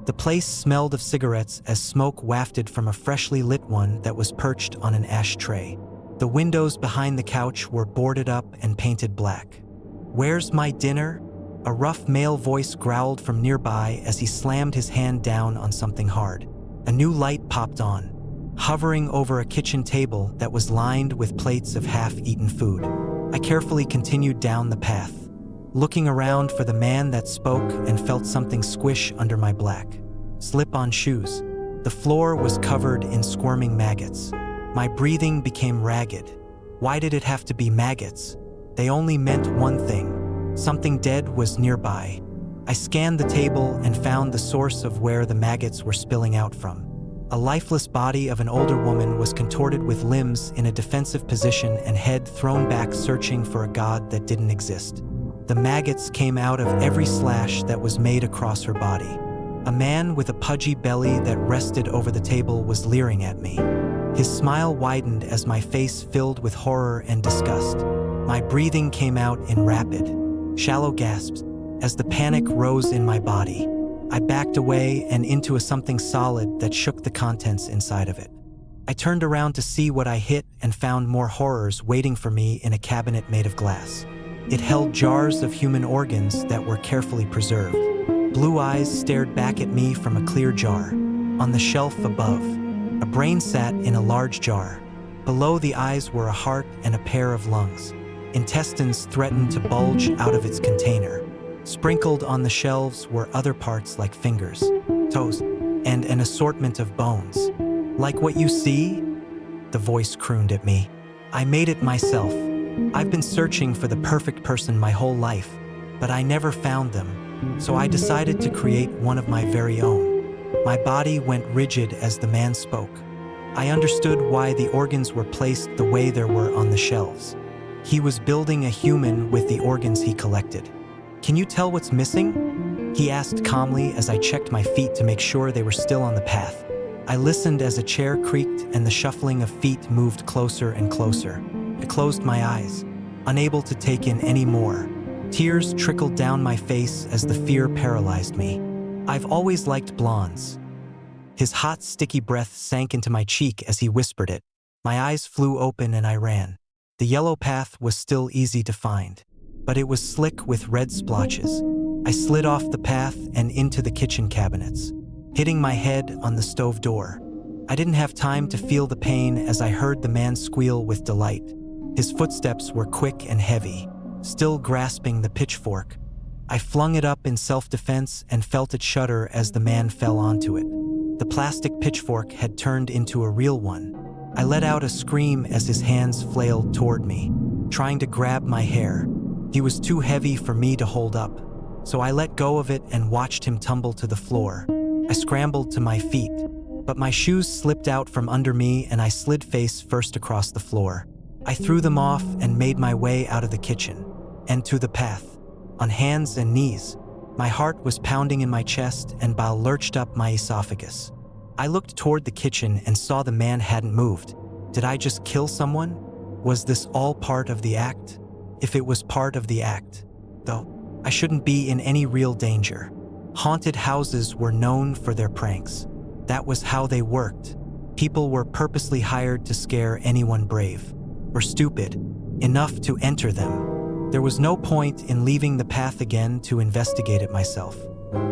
The place smelled of cigarettes as smoke wafted from a freshly lit one that was perched on an ashtray. The windows behind the couch were boarded up and painted black. "Where's my dinner?" A rough male voice growled from nearby as he slammed his hand down on something hard. A new light popped on, hovering over a kitchen table that was lined with plates of half-eaten food. I carefully continued down the path, looking around for the man that spoke, and felt something squish under my black, slip-on shoes. The floor was covered in squirming maggots. My breathing became ragged. Why did it have to be maggots? They only meant one thing. Something dead was nearby. I scanned the table and found the source of where the maggots were spilling out from. A lifeless body of an older woman was contorted with limbs in a defensive position and head thrown back, searching for a god that didn't exist. The maggots came out of every slash that was made across her body. A man with a pudgy belly that rested over the table was leering at me. His smile widened as my face filled with horror and disgust. My breathing came out in rapid, shallow gasps as the panic rose in my body. I backed away and into something solid that shook the contents inside of it. I turned around to see what I hit and found more horrors waiting for me in a cabinet made of glass. It held jars of human organs that were carefully preserved. Blue eyes stared back at me from a clear jar. On the shelf above, a brain sat in a large jar. Below the eyes were a heart and a pair of lungs. Intestines threatened to bulge out of its container. Sprinkled on the shelves were other parts like fingers, toes, and an assortment of bones. "Like what you see?" the voice crooned at me. "I made it myself. I've been searching for the perfect person my whole life, but I never found them, so I decided to create one of my very own." My body went rigid as the man spoke. I understood why the organs were placed the way they were on the shelves. He was building a human with the organs he collected. "Can you tell what's missing?" he asked calmly as I checked my feet to make sure they were still on the path. I listened as a chair creaked and the shuffling of feet moved closer and closer. I closed my eyes, unable to take in any more. Tears trickled down my face as the fear paralyzed me. "I've always liked blondes." His hot, sticky breath sank into my cheek as he whispered it. My eyes flew open and I ran. The yellow path was still easy to find, but it was slick with red splotches. I slid off the path and into the kitchen cabinets, hitting my head on the stove door. I didn't have time to feel the pain as I heard the man squeal with delight. His footsteps were quick and heavy, still grasping the pitchfork. I flung it up in self-defense and felt it shudder as the man fell onto it. The plastic pitchfork had turned into a real one. I let out a scream as his hands flailed toward me, trying to grab my hair. He was too heavy for me to hold up, so I let go of it and watched him tumble to the floor. I scrambled to my feet, but my shoes slipped out from under me and I slid face first across the floor. I threw them off and made my way out of the kitchen and to the path, on hands and knees. My heart was pounding in my chest and bile lurched up my esophagus. I looked toward the kitchen and saw the man hadn't moved. Did I just kill someone? Was this all part of the act? If it was part of the act, though, I shouldn't be in any real danger. Haunted houses were known for their pranks. That was how they worked. People were purposely hired to scare anyone brave or stupid enough to enter them. There was no point in leaving the path again to investigate it myself.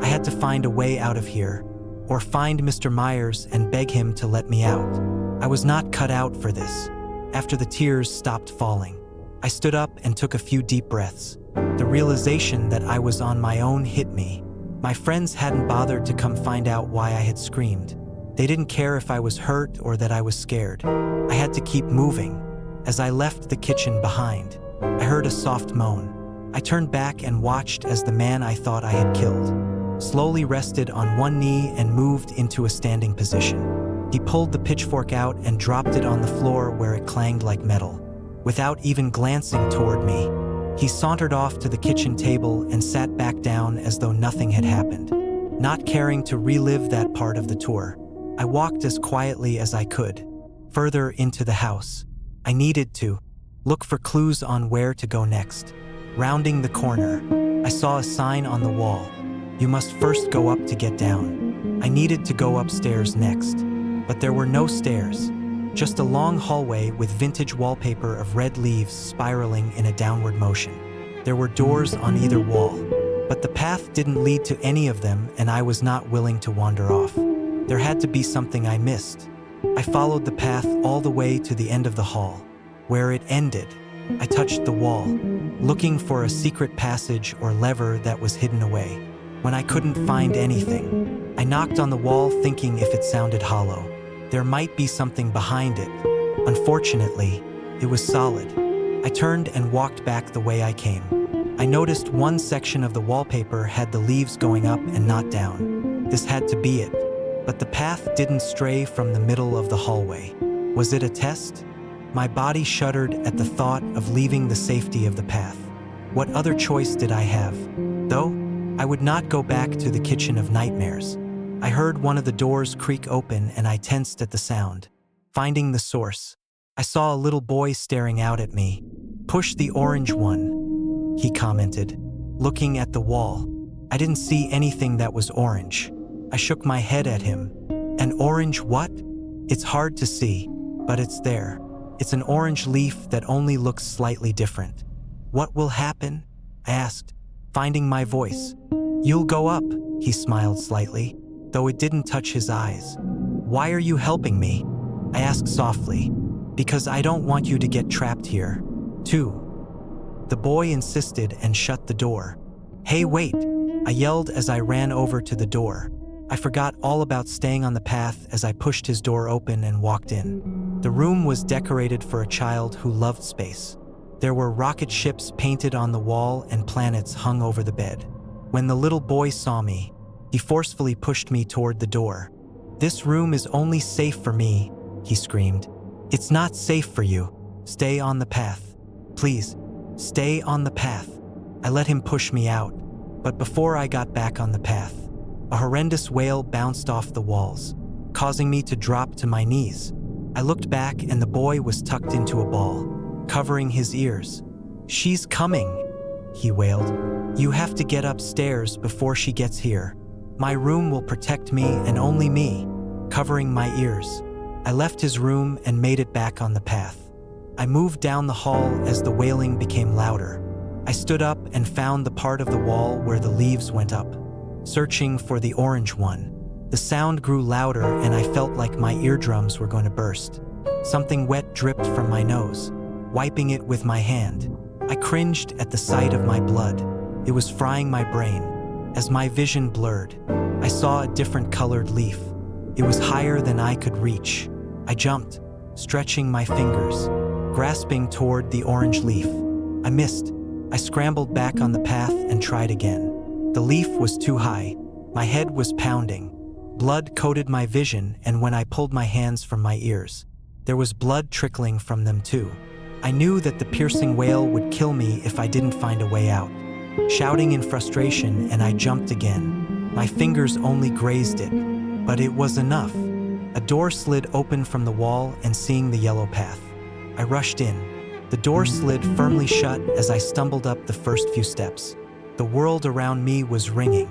I had to find a way out of here, or find Mr. Myers and beg him to let me out. I was not cut out for this. After the tears stopped falling, I stood up and took a few deep breaths. The realization that I was on my own hit me. My friends hadn't bothered to come find out why I had screamed. They didn't care if I was hurt or that I was scared. I had to keep moving. As I left the kitchen behind, I heard a soft moan. I turned back and watched as the man I thought I had killed slowly rested on one knee and moved into a standing position. He pulled the pitchfork out and dropped it on the floor where it clanged like metal. Without even glancing toward me, he sauntered off to the kitchen table and sat back down as though nothing had happened. Not caring to relive that part of the tour, I walked as quietly as I could, further into the house. I needed to look for clues on where to go next. Rounding the corner, I saw a sign on the wall. "You must first go up to get down." I needed to go upstairs next, but there were no stairs, just a long hallway with vintage wallpaper of red leaves spiraling in a downward motion. There were doors on either wall, But the path didn't lead to any of them, and I was not willing to wander off. There had to be something I missed. I followed the path all the way to the end of the hall. Where it ended, I touched the wall, looking for a secret passage or lever that was hidden away. When I couldn't find anything, I knocked on the wall thinking if it sounded hollow, there might be something behind it. Unfortunately, it was solid. I turned and walked back the way I came. I noticed one section of the wallpaper had the leaves going up and not down. This had to be it. But the path didn't stray from the middle of the hallway. Was it a test? My body shuddered at the thought of leaving the safety of the path. What other choice did I have? Though, I would not go back to the kitchen of nightmares. I heard one of the doors creak open and I tensed at the sound. Finding the source, I saw a little boy staring out at me. "Push the orange one," he commented, looking at the wall. I didn't see anything that was orange. I shook my head at him. "An orange what?" "It's hard to see, but it's there. It's an orange leaf that only looks slightly different." "What will happen?" I asked, finding my voice. "You'll go up," he smiled slightly, though it didn't touch his eyes. "Why are you helping me?" I asked softly. "Because I don't want you to get trapped here, too." The boy insisted and shut the door. "Hey, wait," I yelled as I ran over to the door. I forgot all about staying on the path as I pushed his door open and walked in. The room was decorated for a child who loved space. There were rocket ships painted on the wall and planets hung over the bed. When the little boy saw me, he forcefully pushed me toward the door. "This room is only safe for me," he screamed. "It's not safe for you. Stay on the path. Please, stay on the path." I let him push me out, but before I got back on the path, a horrendous wail bounced off the walls, causing me to drop to my knees. I looked back and the boy was tucked into a ball, covering his ears. "She's coming," he wailed. "You have to get upstairs before she gets here. My room will protect me and only me," covering my ears. I left his room and made it back on the path. I moved down the hall as the wailing became louder. I stood up and found the part of the wall where the leaves went up, searching for the orange one. The sound grew louder and I felt like my eardrums were going to burst. Something wet dripped from my nose, wiping it with my hand. I cringed at the sight of my blood. It was frying my brain. As my vision blurred, I saw a different colored leaf. It was higher than I could reach. I jumped, stretching my fingers, grasping toward the orange leaf. I missed. I scrambled back on the path and tried again. The leaf was too high. My head was pounding. Blood coated my vision, and when I pulled my hands from my ears, there was blood trickling from them too. I knew that the piercing wail would kill me if I didn't find a way out. Shouting in frustration, and I jumped again. My fingers only grazed it, but it was enough. A door slid open from the wall, and seeing the yellow path, I rushed in. The door slid firmly shut as I stumbled up the first few steps. The world around me was ringing.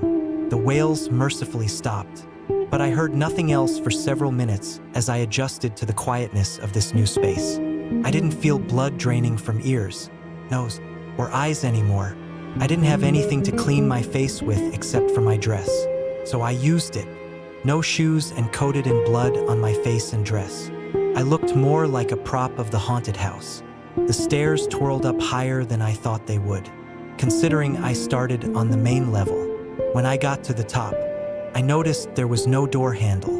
The wails mercifully stopped, but I heard nothing else for several minutes as I adjusted to the quietness of this new space. I didn't feel blood draining from ears, nose, or eyes anymore. I didn't have anything to clean my face with except for my dress, so I used it. No shoes and coated in blood on my face and dress. I looked more like a prop of the haunted house. The stairs twirled up higher than I thought they would, considering I started on the main level. When I got to the top, I noticed there was no door handle,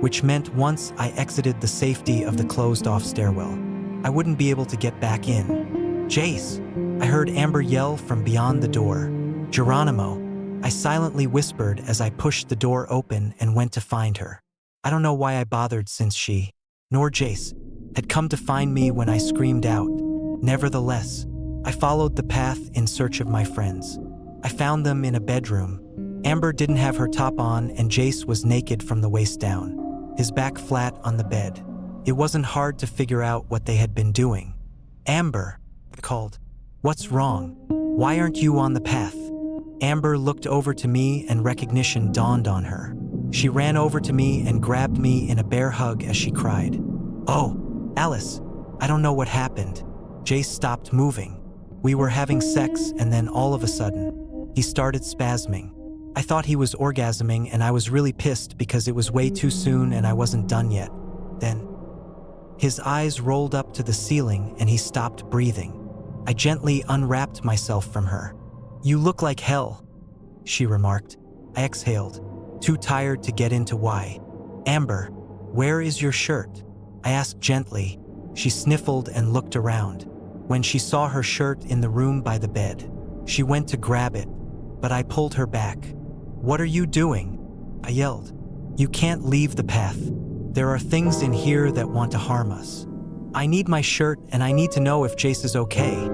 which meant once I exited the safety of the closed-off stairwell, I wouldn't be able to get back in. "Jace!" I heard Amber yell from beyond the door. "Geronimo!" I silently whispered as I pushed the door open and went to find her. I don't know why I bothered, since she, nor Jace, had come to find me when I screamed out. Nevertheless, I followed the path in search of my friends. I found them in a bedroom. Amber didn't have her top on and Jace was naked from the waist down, his back flat on the bed. It wasn't hard to figure out what they had been doing. "Amber," I called. "What's wrong? Why aren't you on the path?" Amber looked over to me and recognition dawned on her. She ran over to me and grabbed me in a bear hug as she cried. "Oh, Alice, I don't know what happened." Jace stopped moving. We were having sex and then all of a sudden, He started spasming. I thought he was orgasming and I was really pissed because it was way too soon and I wasn't done yet. Then, his eyes rolled up to the ceiling and he stopped breathing. I gently unwrapped myself from her. "You look like hell," she remarked. I exhaled, too tired to get into why. "Amber, where is your shirt?" I asked gently. She sniffled and looked around. When she saw her shirt in the room by the bed, she went to grab it, but I pulled her back. "What are you doing?" I yelled. "You can't leave the path. There are things in here that want to harm us. I need my shirt and I need to know if Jace is okay."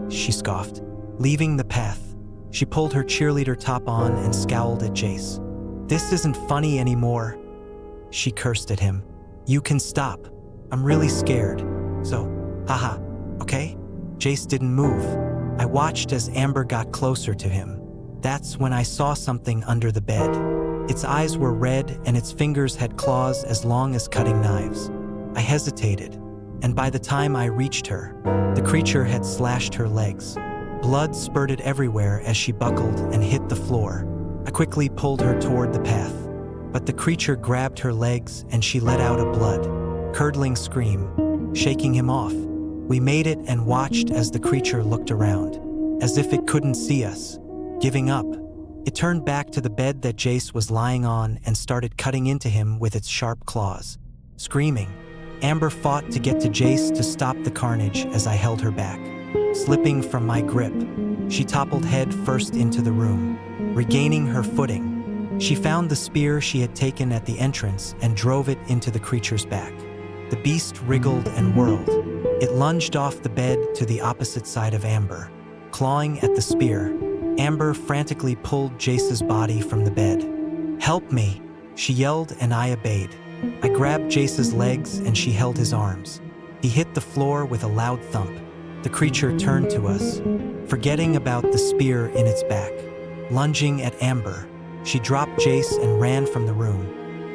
She scoffed. "Leaving the path." She pulled her cheerleader top on and scowled at Jace. "This isn't funny anymore." She cursed at him. "You can stop. I'm really scared. So, haha, okay?" Jace didn't move. I watched as Amber got closer to him. That's when I saw something under the bed. Its eyes were red and its fingers had claws as long as cutting knives. I hesitated, and by the time I reached her, the creature had slashed her legs. Blood spurted everywhere as she buckled and hit the floor. I quickly pulled her toward the path, but the creature grabbed her legs and she let out a blood-curdling scream, shaking him off. We made it and watched as the creature looked around, as if it couldn't see us. Giving up, it turned back to the bed that Jace was lying on and started cutting into him with its sharp claws. Screaming, Amber fought to get to Jace to stop the carnage as I held her back. Slipping from my grip, she toppled head first into the room. Regaining her footing, she found the spear she had taken at the entrance and drove it into the creature's back. The beast wriggled and whirled. It lunged off the bed to the opposite side of Amber. Clawing at the spear, Amber frantically pulled Jace's body from the bed. "Help me," she yelled, and I obeyed. I grabbed Jace's legs and she held his arms. He hit the floor with a loud thump. The creature turned to us, forgetting about the spear in its back. Lunging at Amber, she dropped Jace and ran from the room.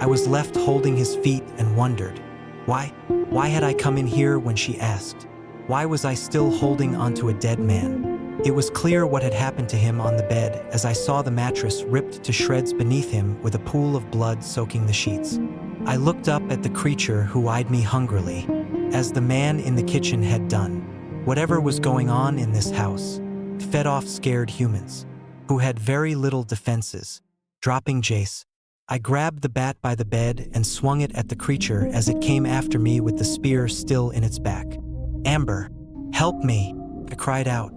I was left holding his feet and wondered, why had I come in here when she asked? Why was I still holding onto a dead man? It was clear what had happened to him on the bed as I saw the mattress ripped to shreds beneath him with a pool of blood soaking the sheets. I looked up at the creature who eyed me hungrily, as the man in the kitchen had done. Whatever was going on in this house fed off scared humans who had very little defenses. Dropping Jace, I grabbed the bat by the bed and swung it at the creature as it came after me with the spear still in its back. "Amber, help me," I cried out.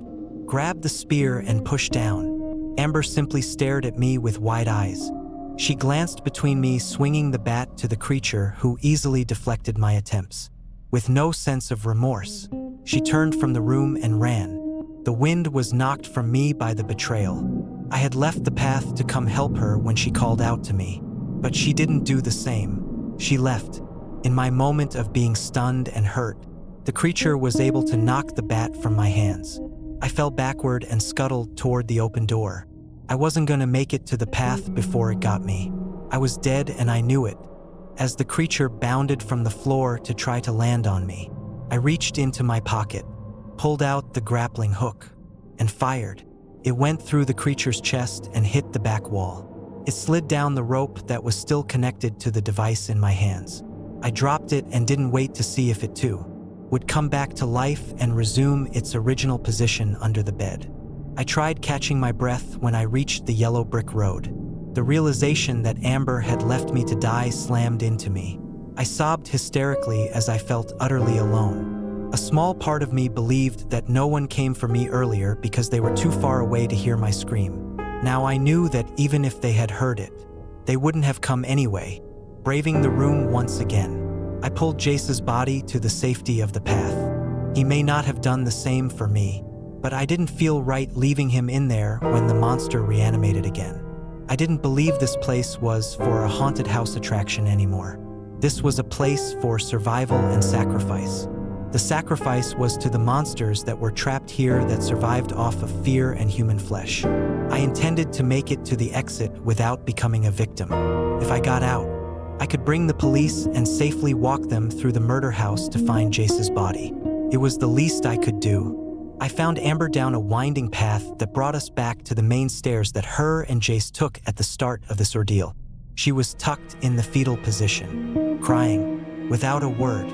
Grabbed the spear and pushed down. Amber simply stared at me with wide eyes. She glanced between me, swinging the bat to the creature who easily deflected my attempts. With no sense of remorse, she turned from the room and ran. The wind was knocked from me by the betrayal. I had left the path to come help her when she called out to me, but she didn't do the same. She left. In my moment of being stunned and hurt, the creature was able to knock the bat from my hands. I fell backward and scuttled toward the open door. I wasn't going to make it to the path before it got me. I was dead and I knew it. As the creature bounded from the floor to try to land on me, I reached into my pocket, pulled out the grappling hook, and fired. It went through the creature's chest and hit the back wall. It slid down the rope that was still connected to the device in my hands. I dropped it and didn't wait to see if it too would come back to life and resume its original position under the bed. I tried catching my breath when I reached the yellow brick road. The realization that Amber had left me to die slammed into me. I sobbed hysterically as I felt utterly alone. A small part of me believed that no one came for me earlier because they were too far away to hear my scream. Now I knew that even if they had heard it, they wouldn't have come anyway. Braving the room once again, I pulled Jace's body to the safety of the path. He may not have done the same for me, but I didn't feel right leaving him in there when the monster reanimated again. I didn't believe this place was for a haunted house attraction anymore. This was a place for survival and sacrifice. The sacrifice was to the monsters that were trapped here that survived off of fear and human flesh. I intended to make it to the exit without becoming a victim. If I got out, I could bring the police and safely walk them through the murder house to find Jace's body. It was the least I could do. I found Amber down a winding path that brought us back to the main stairs that her and Jace took at the start of this ordeal. She was tucked in the fetal position, crying, without a word.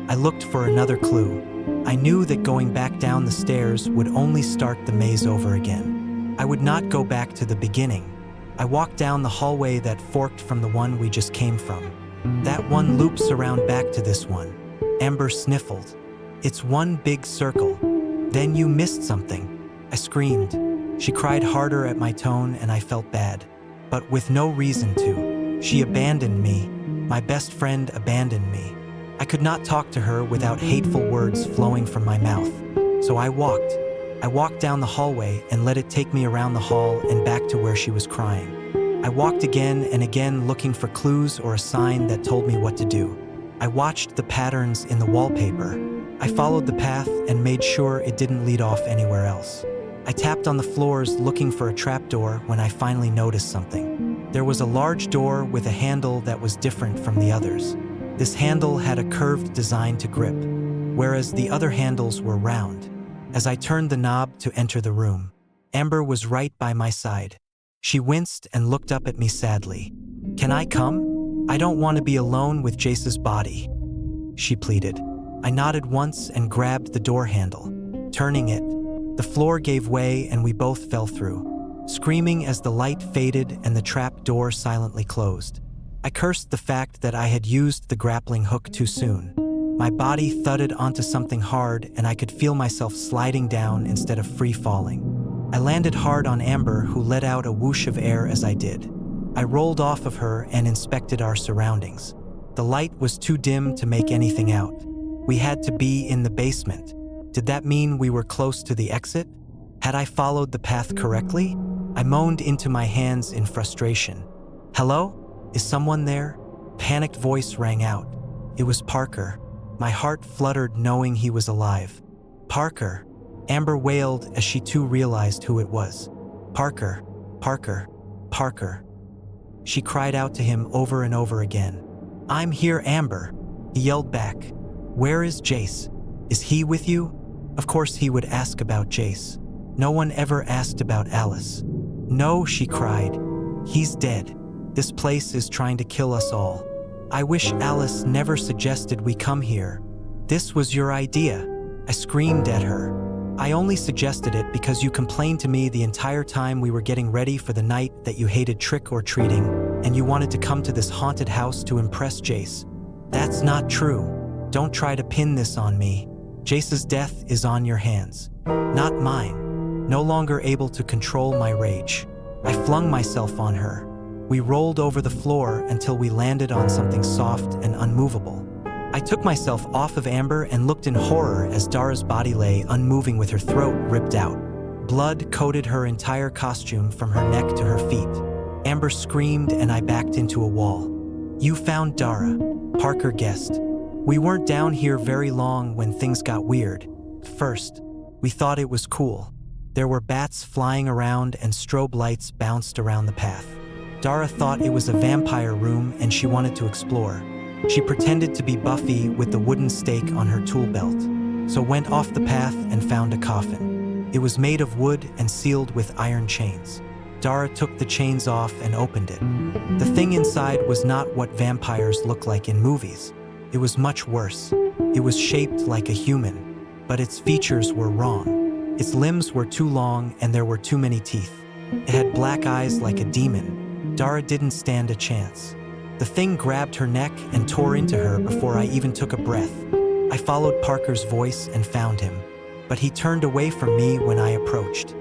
I looked for another clue. I knew that going back down the stairs would only start the maze over again. I would not go back to the beginning. I walked down the hallway that forked from the one we just came from. That one loops around back to this one. Amber sniffled. It's one big circle. Then you missed something. I screamed. She cried harder at my tone and I felt bad, but with no reason to. She abandoned me. My best friend abandoned me. I could not talk to her without hateful words flowing from my mouth. So I walked. I walked down the hallway and let it take me around the hall and back to where she was crying. I walked again and again looking for clues or a sign that told me what to do. I watched the patterns in the wallpaper. I followed the path and made sure it didn't lead off anywhere else. I tapped on the floors looking for a trapdoor when I finally noticed something. There was a large door with a handle that was different from the others. This handle had a curved design to grip, whereas the other handles were round. As I turned the knob to enter the room, Amber was right by my side. She winced and looked up at me sadly. "Can I come? I don't want to be alone with Jace's body," she pleaded. I nodded once and grabbed the door handle. Turning it, the floor gave way and we both fell through, screaming as the light faded and the trap door silently closed. I cursed the fact that I had used the grappling hook too soon. My body thudded onto something hard and I could feel myself sliding down instead of free falling. I landed hard on Amber, who let out a whoosh of air as I did. I rolled off of her and inspected our surroundings. The light was too dim to make anything out. We had to be in the basement. Did that mean we were close to the exit? Had I followed the path correctly? I moaned into my hands in frustration. "Hello? Is someone there?" A panicked voice rang out. It was Parker. My heart fluttered knowing he was alive. "Parker!" Amber wailed as she too realized who it was. "Parker, Parker, Parker." She cried out to him over and over again. "I'm here, Amber," he yelled back. "Where is Jace? Is he with you?" Of course he would ask about Jace. No one ever asked about Alice. "No," she cried. "He's dead. This place is trying to kill us all. I wish Alice never suggested we come here. This was your idea." I screamed at her. "I only suggested it because you complained to me the entire time we were getting ready for the night that you hated trick-or-treating and you wanted to come to this haunted house to impress Jace. That's not true. Don't try to pin this on me. Jace's death is on your hands, not mine." No longer able to control my rage, I flung myself on her. We rolled over the floor until we landed on something soft and unmovable. I took myself off of Amber and looked in horror as Dara's body lay unmoving with her throat ripped out. Blood coated her entire costume from her neck to her feet. Amber screamed and I backed into a wall. "You found Dara," Parker guessed. "We weren't down here very long when things got weird. First, we thought it was cool. There were bats flying around and strobe lights bounced around the path. Dara thought it was a vampire room and she wanted to explore. She pretended to be Buffy with the wooden stake on her tool belt, so went off the path and found a coffin. It was made of wood and sealed with iron chains. Dara took the chains off and opened it. The thing inside was not what vampires look like in movies. It was much worse. It was shaped like a human, but its features were wrong. Its limbs were too long and there were too many teeth. It had black eyes like a demon. Dara didn't stand a chance. The thing grabbed her neck and tore into her before I even took a breath. I followed Parker's voice and found him, but he turned away from me when I approached.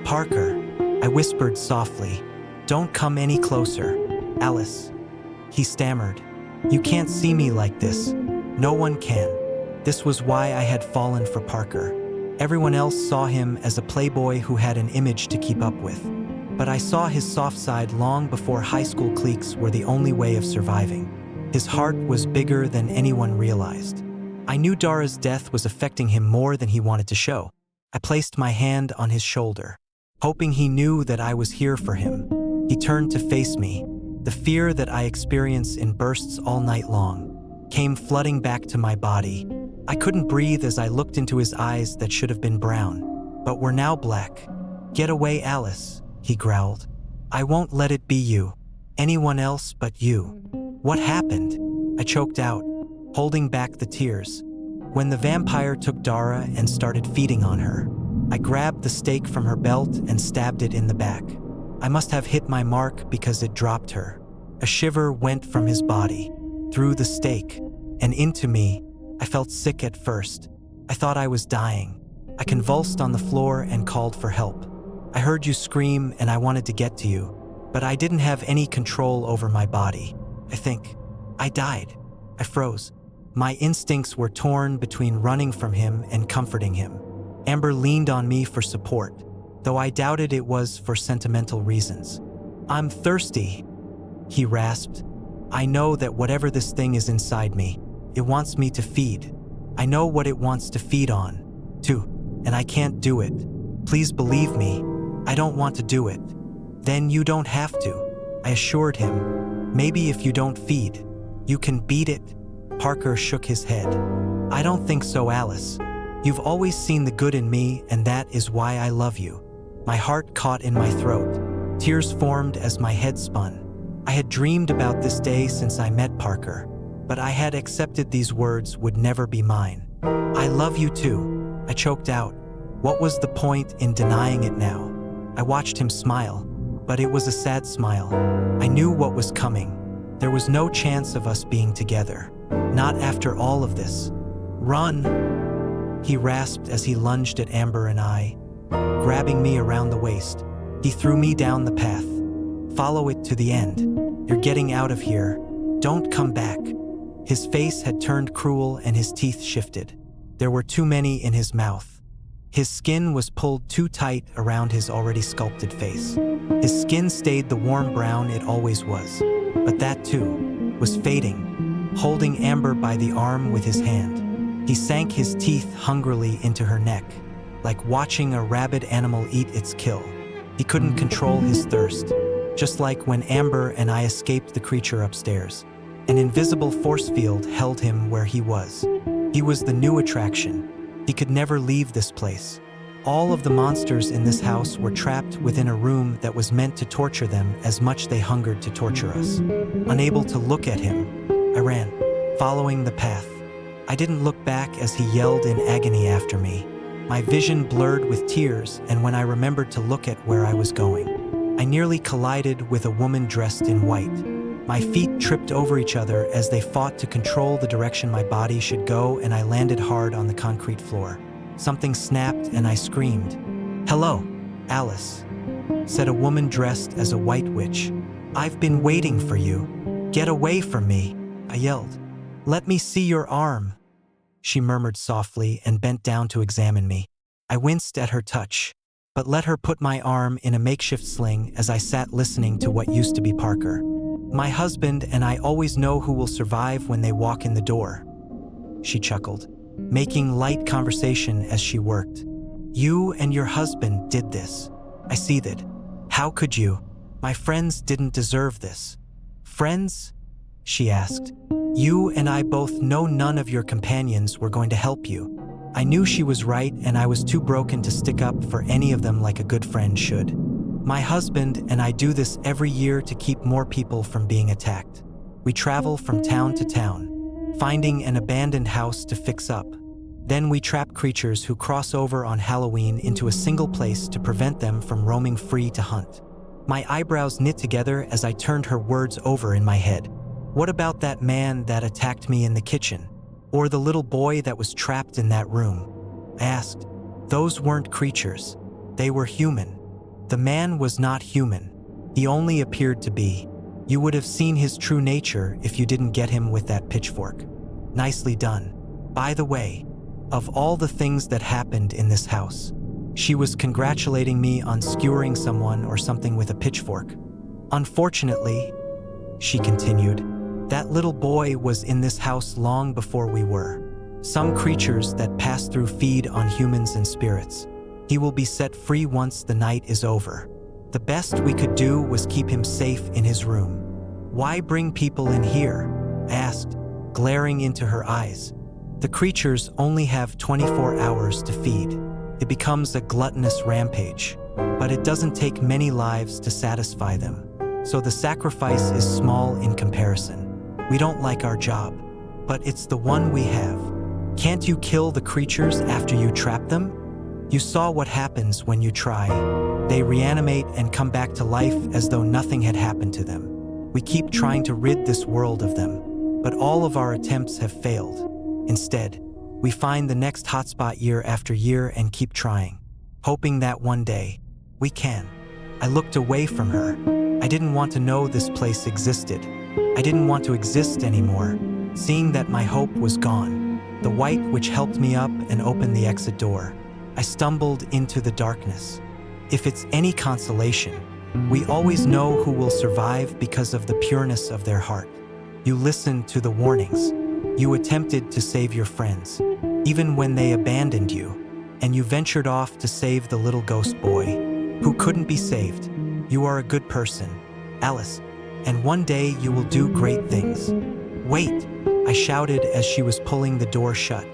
"Parker," I whispered softly. "Don't come any closer, Alice." He stammered. "You can't see me like this. No one can." This was why I had fallen for Parker. Everyone else saw him as a playboy who had an image to keep up with. But I saw his soft side long before high school cliques were the only way of surviving. His heart was bigger than anyone realized. I knew Dara's death was affecting him more than he wanted to show. I placed my hand on his shoulder, hoping he knew that I was here for him. He turned to face me. The fear that I experience in bursts all night long came flooding back to my body. I couldn't breathe as I looked into his eyes that should have been brown. but were now black. "Get away, Alice," he growled. "I won't let it be you. Anyone else but you." "What happened?" I choked out, holding back the tears. "When the vampire took Dara and started feeding on her, I grabbed the stake from her belt and stabbed it in the back. I must have hit my mark because it dropped her." A shiver went from his body, through the stake, and into me. I felt sick at first. I thought I was dying. I convulsed on the floor and called for help. "I heard you scream and I wanted to get to you, but I didn't have any control over my body. I think I died." I froze. My instincts were torn between running from him and comforting him. Amber leaned on me for support, though I doubted it was for sentimental reasons. "I'm thirsty," he rasped. "I know that whatever this thing is inside me, it wants me to feed. I know what it wants to feed on, too, and I can't do it. Please believe me, I don't want to do it." "Then you don't have to," I assured him. "Maybe if you don't feed, you can beat it." Parker shook his head. "I don't think so, Alice. You've always seen the good in me, and that is why I love you." My heart caught in my throat. Tears formed as my head spun. I had dreamed about this day since I met Parker, but I had accepted these words would never be mine. "I love you too," I choked out. What was the point in denying it now? I watched him smile, but it was a sad smile. I knew what was coming. There was no chance of us being together. Not after all of this. "Run," he rasped as he lunged at Amber and I, grabbing me around the waist. He threw me down the path. "Follow it to the end. You're getting out of here. Don't come back." His face had turned cruel and his teeth shifted. There were too many in his mouth. His skin was pulled too tight around his already sculpted face. His skin stayed the warm brown it always was, but that too was fading. Holding Amber by the arm with his hand, he sank his teeth hungrily into her neck, like watching a rabid animal eat its kill. He couldn't control his thirst, just like when Amber and I escaped the creature upstairs. An invisible force field held him where he was. He was the new attraction. He could never leave this place. All of the monsters in this house were trapped within a room that was meant to torture them as much they hungered to torture us. Unable to look at him, I ran, following the path. I didn't look back as he yelled in agony after me. My vision blurred with tears, and when I remembered to look at where I was going, I nearly collided with a woman dressed in white. My feet tripped over each other as they fought to control the direction my body should go, and I landed hard on the concrete floor. Something snapped and I screamed. "Hello, Alice," said a woman dressed as a white witch. "I've been waiting for you. Get away from me," I yelled. "Let me see your arm," she murmured softly and bent down to examine me. I winced at her touch, but let her put my arm in a makeshift sling as I sat listening to what used to be Parker. "My husband and I always know who will survive when they walk in the door," she chuckled, making light conversation as she worked. "You and your husband did this." I seethed. "How could you? My friends didn't deserve this." "Friends?" she asked. "You and I both know none of your companions were going to help you." I knew she was right, and I was too broken to stick up for any of them like a good friend should. "My husband and I do this every year to keep more people from being attacked. We travel from town to town, finding an abandoned house to fix up. Then we trap creatures who cross over on Halloween into a single place to prevent them from roaming free to hunt." My eyebrows knit together as I turned her words over in my head. "What about that man that attacked me in the kitchen? Or the little boy that was trapped in that room?" I asked. "Those weren't creatures. They were human." "The man was not human. He only appeared to be. You would have seen his true nature if you didn't get him with that pitchfork." "Nicely done. By the way, of all the things that happened in this house," she was congratulating me on skewering someone or something with a pitchfork. "Unfortunately," she continued, "that little boy was in this house long before we were. Some creatures that pass through feed on humans and spirits. He will be set free once the night is over. The best we could do was keep him safe in his room." "Why bring people in here?" I asked, glaring into her eyes. "The creatures only have 24 hours to feed. It becomes a gluttonous rampage. But it doesn't take many lives to satisfy them. So the sacrifice is small in comparison. We don't like our job, but it's the one we have. Can't you kill the creatures after you trap them? You saw what happens when you try. They reanimate and come back to life as though nothing had happened to them. We keep trying to rid this world of them, but all of our attempts have failed. Instead, we find the next hotspot year after year and keep trying, hoping that one day, we can. I looked away from her. I didn't want to know this place existed. I didn't want to exist anymore, seeing that my hope was gone. The white which helped me up and opened the exit door. I stumbled into the darkness. If it's any consolation, we always know who will survive because of the pureness of their heart. You listened to the warnings. You attempted to save your friends, even when they abandoned you, and you ventured off to save the little ghost boy who couldn't be saved. You are a good person, Alice, and one day you will do great things. Wait, I shouted as she was pulling the door shut.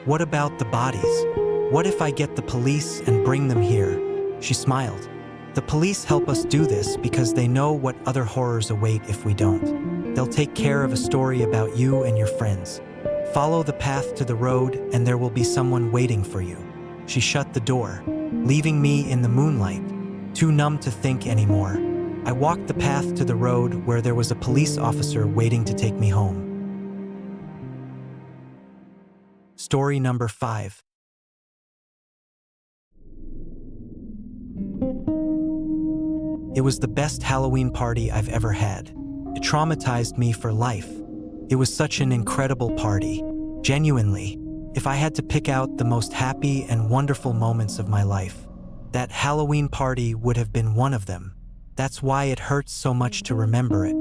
What about the bodies? What if I get the police and bring them here? She smiled. The police help us do this because they know what other horrors await if we don't. They'll take care of a story about you and your friends. Follow the path to the road and there will be someone waiting for you. She shut the door, leaving me in the moonlight, too numb to think anymore. I walked the path to the road where there was a police officer waiting to take me home. Story number 5. It was the best Halloween party I've ever had. It traumatized me for life. It was such an incredible party. Genuinely, if I had to pick out the most happy and wonderful moments of my life, that Halloween party would have been one of them. That's why it hurts so much to remember it.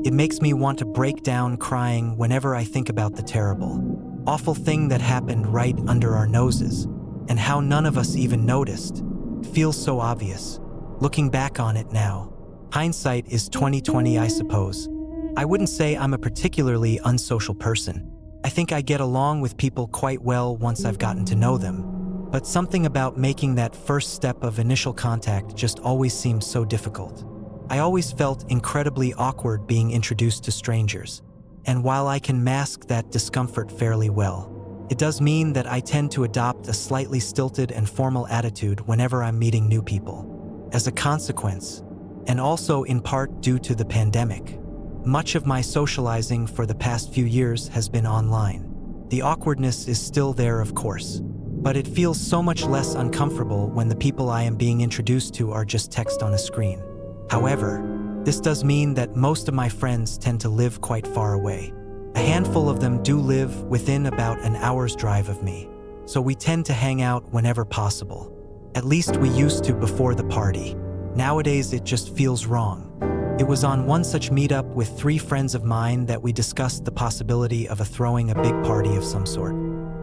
It makes me want to break down crying whenever I think about the terrible, awful thing that happened right under our noses, and how none of us even noticed. It feels so obvious. Looking back on it now, hindsight is 20/20, I suppose. I wouldn't say I'm a particularly unsocial person. I think I get along with people quite well once I've gotten to know them. But something about making that first step of initial contact just always seemed so difficult. I always felt incredibly awkward being introduced to strangers. And while I can mask that discomfort fairly well, it does mean that I tend to adopt a slightly stilted and formal attitude whenever I'm meeting new people. As a consequence, and also in part due to the pandemic, much of my socializing for the past few years has been online. The awkwardness is still there, of course, but it feels so much less uncomfortable when the people I am being introduced to are just text on a screen. However, this does mean that most of my friends tend to live quite far away. A handful of them do live within about an hour's drive of me, so we tend to hang out whenever possible. At least we used to before the party. Nowadays it just feels wrong. It was on one such meetup with 3 friends of mine that we discussed the possibility of throwing a big party of some sort.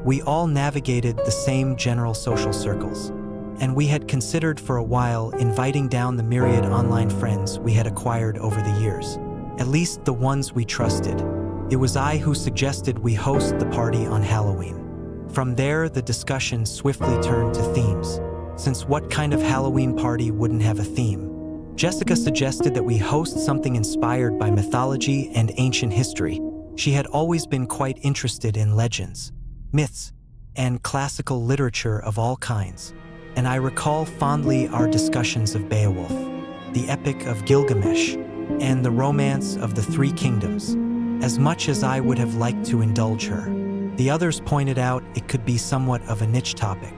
We all navigated the same general social circles, and we had considered for a while inviting down the myriad online friends we had acquired over the years, at least the ones we trusted. It was I who suggested we host the party on Halloween. From there, the discussion swiftly turned to themes, since what kind of Halloween party wouldn't have a theme? Jessica suggested that we host something inspired by mythology and ancient history. She had always been quite interested in legends, myths, and classical literature of all kinds, and I recall fondly our discussions of Beowulf, the Epic of Gilgamesh, and the Romance of the Three Kingdoms. As much as I would have liked to indulge her, the others pointed out it could be somewhat of a niche topic,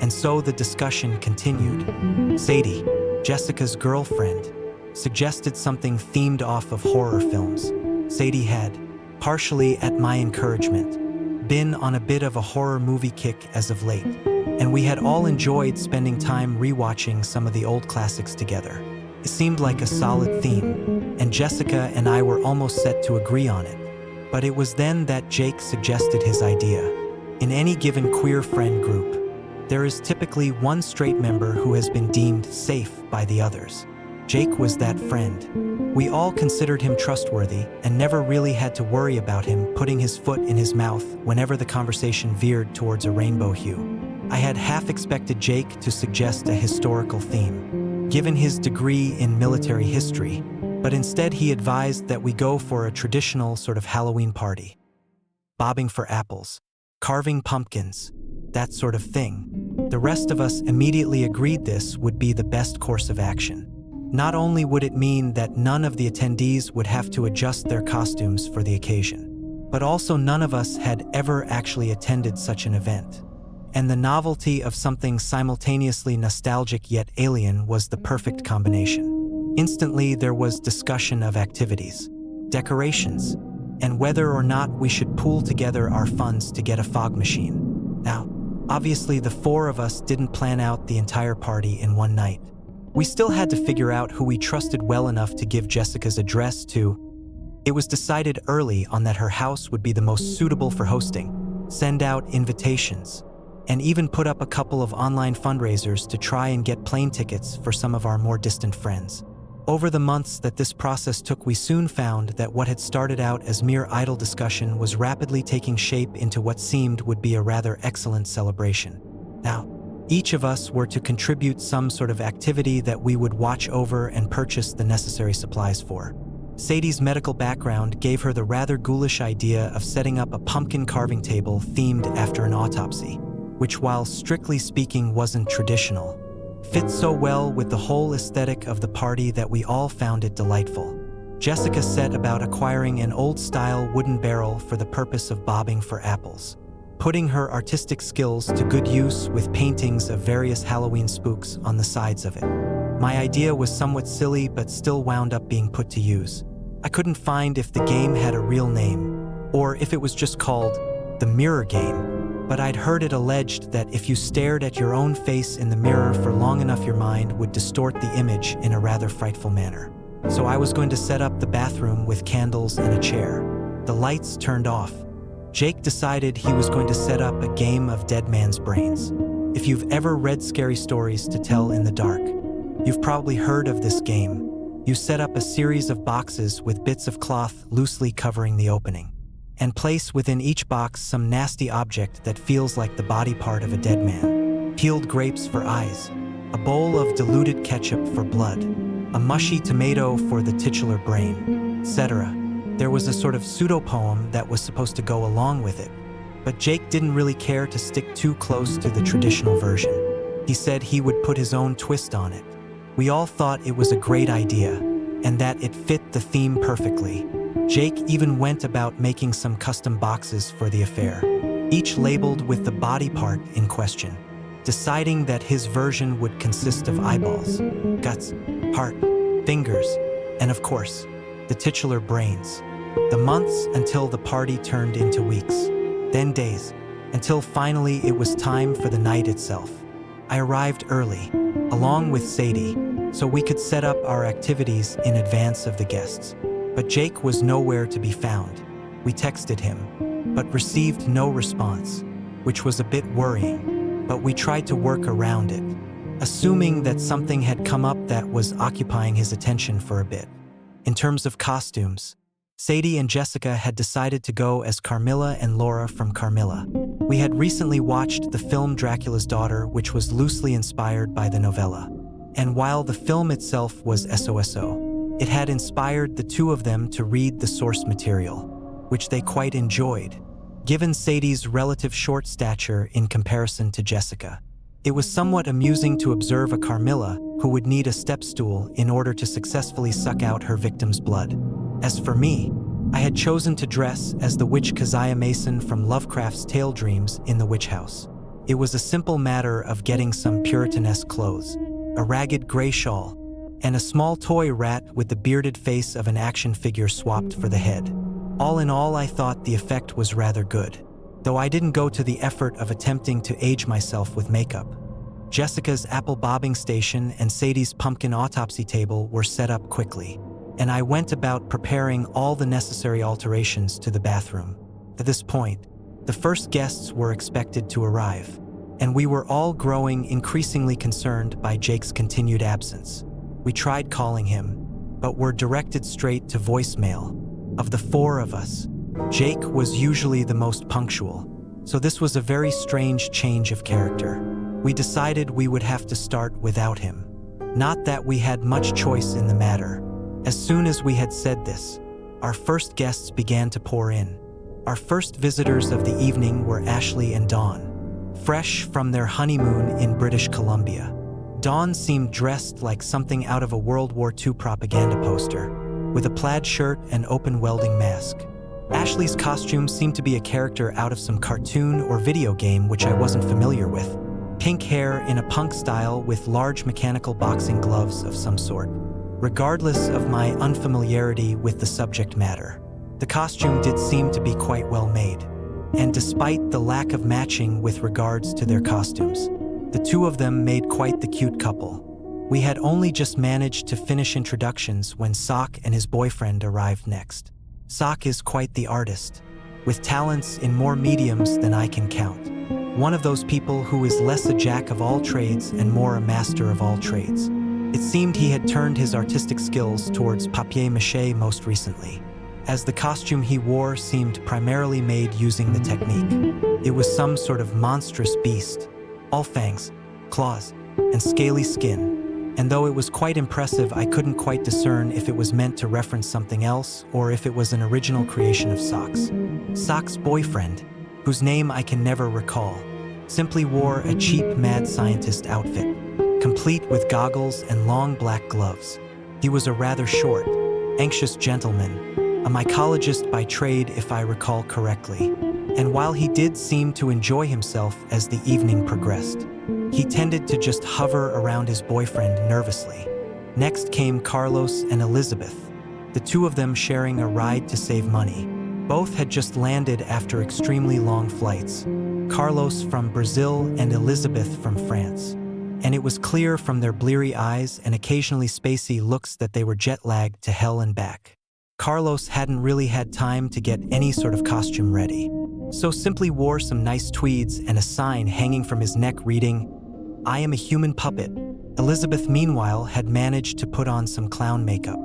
and so the discussion continued. Sadie, Jessica's girlfriend, suggested something themed off of horror films. Sadie had, partially at my encouragement, been on a bit of a horror movie kick as of late, and we had all enjoyed spending time rewatching some of the old classics together. It seemed like a solid theme, and Jessica and I were almost set to agree on it. But it was then that Jake suggested his idea. In any given queer friend group, there is typically one straight member who has been deemed safe by the others. Jake was that friend. We all considered him trustworthy and never really had to worry about him putting his foot in his mouth whenever the conversation veered towards a rainbow hue. I had half expected Jake to suggest a historical theme, given his degree in military history, but instead he advised that we go for a traditional sort of Halloween party. Bobbing for apples, carving pumpkins, that sort of thing. The rest of us immediately agreed this would be the best course of action. Not only would it mean that none of the attendees would have to adjust their costumes for the occasion, but also none of us had ever actually attended such an event. And the novelty of something simultaneously nostalgic yet alien was the perfect combination. Instantly, there was discussion of activities, decorations, and whether or not we should pool together our funds to get a fog machine. Now, obviously the four of us didn't plan out the entire party in one night. We still had to figure out who we trusted well enough to give Jessica's address to. It was decided early on that her house would be the most suitable for hosting, send out invitations, and even put up a couple of online fundraisers to try and get plane tickets for some of our more distant friends. Over the months that this process took, we soon found that what had started out as mere idle discussion was rapidly taking shape into what seemed would be a rather excellent celebration. Now, each of us were to contribute some sort of activity that we would watch over and purchase the necessary supplies for. Sadie's medical background gave her the rather ghoulish idea of setting up a pumpkin carving table themed after an autopsy, which, while strictly speaking wasn't traditional, fit so well with the whole aesthetic of the party that we all found it delightful. Jessica set about acquiring an old-style wooden barrel for the purpose of bobbing for apples, putting her artistic skills to good use with paintings of various Halloween spooks on the sides of it. My idea was somewhat silly but still wound up being put to use. I couldn't find if the game had a real name, or if it was just called the mirror game, but I'd heard it alleged that if you stared at your own face in the mirror for long enough, your mind would distort the image in a rather frightful manner. So I was going to set up the bathroom with candles and a chair, the lights turned off. Jake decided he was going to set up a game of Dead Man's Brains. If you've ever read scary stories to tell in the dark, you've probably heard of this game. You set up a series of boxes with bits of cloth loosely covering the opening, and place within each box some nasty object that feels like the body part of a dead man. Peeled grapes for eyes, a bowl of diluted ketchup for blood, a mushy tomato for the titular brain, etc. There was a sort of pseudo-poem that was supposed to go along with it, but Jake didn't really care to stick too close to the traditional version. He said he would put his own twist on it. We all thought it was a great idea, and that it fit the theme perfectly. Jake even went about making some custom boxes for the affair, each labeled with the body part in question, deciding that his version would consist of eyeballs, guts, heart, fingers, and of course, the titular brains. The months until the party turned into weeks, then days, until finally it was time for the night itself. I arrived early, along with Sadie, so we could set up our activities in advance of the guests. But Jake was nowhere to be found. We texted him, but received no response, which was a bit worrying, but we tried to work around it, assuming that something had come up that was occupying his attention for a bit. In terms of costumes, Sadie and Jessica had decided to go as Carmilla and Laura from Carmilla. We had recently watched the film Dracula's Daughter, which was loosely inspired by the novella. And while the film itself was SOSO, it had inspired the two of them to read the source material, which they quite enjoyed. Given Sadie's relative short stature in comparison to Jessica, it was somewhat amusing to observe a Carmilla who would need a step stool in order to successfully suck out her victim's blood. As for me, I had chosen to dress as the witch Keziah Mason from Lovecraft's Tale Dreams in the Witch House. It was a simple matter of getting some Puritanesque clothes, a ragged gray shawl, and a small toy rat with the bearded face of an action figure swapped for the head. All in all, I thought the effect was rather good, though I didn't go to the effort of attempting to age myself with makeup. Jessica's apple bobbing station and Sadie's pumpkin autopsy table were set up quickly, and I went about preparing all the necessary alterations to the bathroom. At this point, the first guests were expected to arrive, and we were all growing increasingly concerned by Jake's continued absence. We tried calling him, but were directed straight to voicemail. Of the four of us, Jake was usually the most punctual, So this was a very strange change of character. We decided we would have to start without him. Not that we had much choice in the matter. As soon as we had said this, our first guests began to pour in. Our first visitors of the evening were Ashley and Dawn, fresh from their honeymoon in British Columbia. Dawn seemed dressed like something out of a World War II propaganda poster, with a plaid shirt and open welding mask. Ashley's costume seemed to be a character out of some cartoon or video game which I wasn't familiar with. Pink hair in a punk style with large mechanical boxing gloves of some sort. Regardless of my unfamiliarity with the subject matter, the costume did seem to be quite well made. And despite the lack of matching with regards to their costumes, the two of them made quite the cute couple. We had only just managed to finish introductions when Sock and his boyfriend arrived next. Sock is quite the artist, with talents in more mediums than I can count. One of those people who is less a jack of all trades and more a master of all trades. It seemed he had turned his artistic skills towards papier-mâché most recently, as the costume he wore seemed primarily made using the technique. It was some sort of monstrous beast, all fangs, claws, and scaly skin, and though it was quite impressive, I couldn't quite discern if it was meant to reference something else or if it was an original creation of Sock's. Sock's boyfriend, whose name I can never recall, simply wore a cheap mad scientist outfit, complete with goggles and long black gloves. He was a rather short, anxious gentleman, a mycologist by trade if I recall correctly, and while he did seem to enjoy himself as the evening progressed, he tended to just hover around his boyfriend nervously. Next came Carlos and Elizabeth, the two of them sharing a ride to save money. Both had just landed after extremely long flights, Carlos from Brazil and Elizabeth from France. And it was clear from their bleary eyes and occasionally spacey looks that they were jet-lagged to hell and back. Carlos hadn't really had time to get any sort of costume ready, so simply wore some nice tweeds and a sign hanging from his neck reading, "I am a human puppet." Elizabeth, meanwhile, had managed to put on some clown makeup.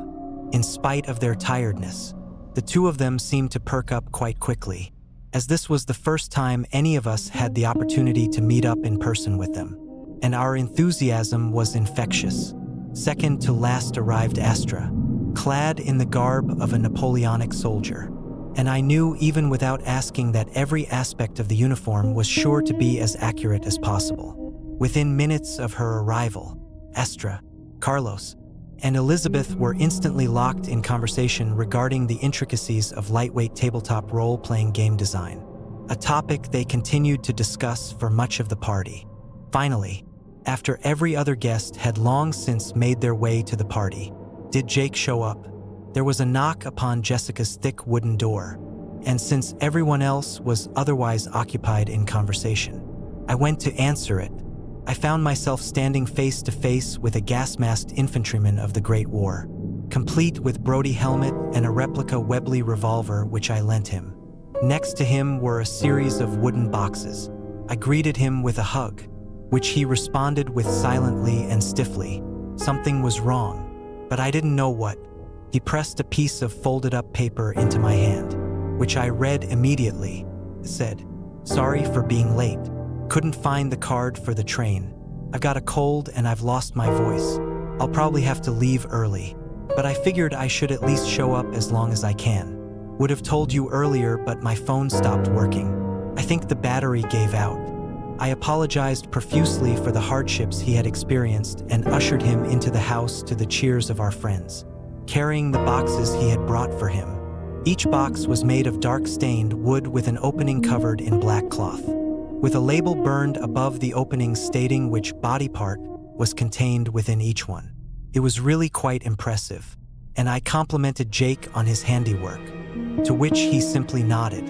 In spite of their tiredness, the two of them seemed to perk up quite quickly, as this was the first time any of us had the opportunity to meet up in person with them. And our enthusiasm was infectious. Second to last arrived Astra, clad in the garb of a Napoleonic soldier. And I knew even without asking that every aspect of the uniform was sure to be as accurate as possible. Within minutes of her arrival, Astra, Carlos, and Elizabeth were instantly locked in conversation regarding the intricacies of lightweight tabletop role-playing game design, a topic they continued to discuss for much of the party. Finally, after every other guest had long since made their way to the party, did Jake show up? There was a knock upon Jessica's thick wooden door, and since everyone else was otherwise occupied in conversation, I went to answer it. I found myself standing face to face with a gas-masked infantryman of the Great War, complete with Brody helmet and a replica Webley revolver which I lent him. Next to him were a series of wooden boxes. I greeted him with a hug, which he responded with silently and stiffly. Something was wrong, but I didn't know what. He pressed a piece of folded-up paper into my hand, which I read immediately. It said, "Sorry for being late. Couldn't find the card for the train. I've got a cold and I've lost my voice. I'll probably have to leave early, but I figured I should at least show up as long as I can. Would have told you earlier, but my phone stopped working. I think the battery gave out." I apologized profusely for the hardships he had experienced and ushered him into the house to the cheers of our friends, carrying the boxes he had brought for him. Each box was made of dark-stained wood with an opening covered in black cloth, with a label burned above the opening stating which body part was contained within each one. It was really quite impressive, and I complimented Jake on his handiwork, to which he simply nodded.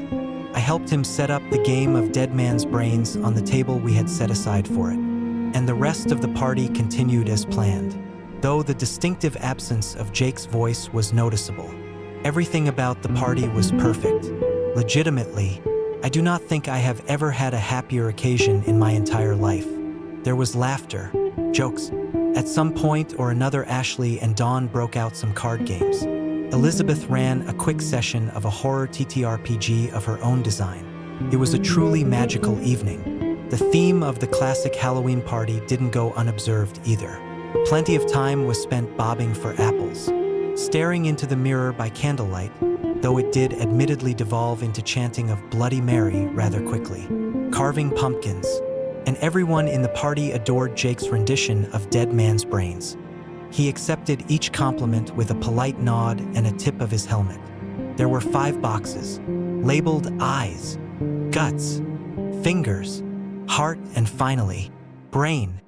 I helped him set up the game of Dead Man's Brains on the table we had set aside for it, and the rest of the party continued as planned, though the distinctive absence of Jake's voice was noticeable. Everything about the party was perfect. Legitimately, I do not think I have ever had a happier occasion in my entire life. There was laughter, jokes. At some point or another, Ashley and Dawn broke out some card games. Elizabeth ran a quick session of a horror TTRPG of her own design, It was a truly magical evening. The theme of the classic Halloween party didn't go unobserved either. Plenty of time was spent bobbing for apples, staring into the mirror by candlelight, though it did admittedly devolve into chanting of Bloody Mary rather quickly, carving pumpkins, and everyone in the party adored Jake's rendition of Dead Man's Brains. He accepted each compliment with a polite nod and a tip of his helmet. There were 5 boxes, labeled eyes, guts, fingers, heart, and finally, brain.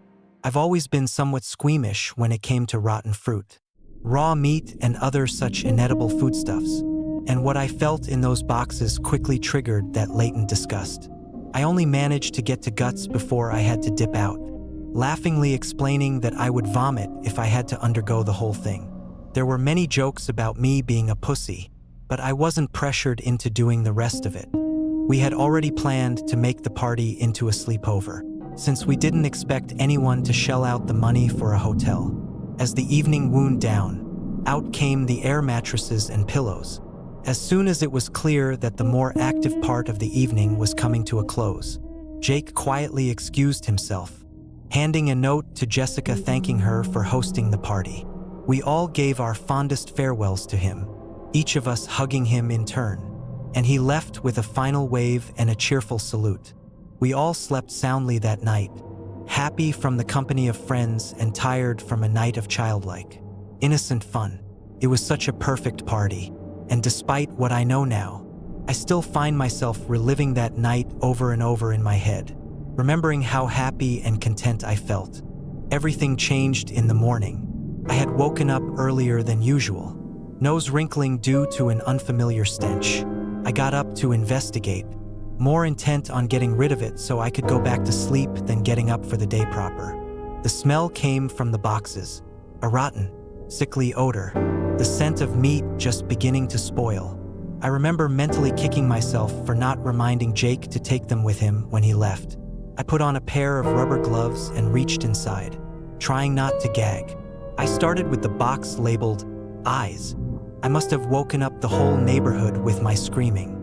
I've always been somewhat squeamish when it came to rotten fruit, raw meat, and other such inedible foodstuffs, and what I felt in those boxes quickly triggered that latent disgust. I only managed to get to guts before I had to dip out, laughingly explaining that I would vomit if I had to undergo the whole thing. There were many jokes about me being a pussy, but I wasn't pressured into doing the rest of it. We had already planned to make the party into a sleepover, since we didn't expect anyone to shell out the money for a hotel. As the evening wound down, out came the air mattresses and pillows. As soon as it was clear that the more active part of the evening was coming to a close, Jake quietly excused himself, handing a note to Jessica thanking her for hosting the party. We all gave our fondest farewells to him, each of us hugging him in turn, and he left with a final wave and a cheerful salute. We all slept soundly that night, happy from the company of friends and tired from a night of childlike, innocent fun. It was such a perfect party, and despite what I know now, I still find myself reliving that night over and over in my head, remembering how happy and content I felt. Everything changed in the morning. I had woken up earlier than usual, nose wrinkling due to an unfamiliar stench. I got up to investigate, more intent on getting rid of it so I could go back to sleep than getting up for the day proper. The smell came from the boxes, a rotten, sickly odor, the scent of meat just beginning to spoil. I remember mentally kicking myself for not reminding Jake to take them with him when he left. I put on a pair of rubber gloves and reached inside, trying not to gag. I started with the box labeled eyes. I must have woken up the whole neighborhood with my screaming.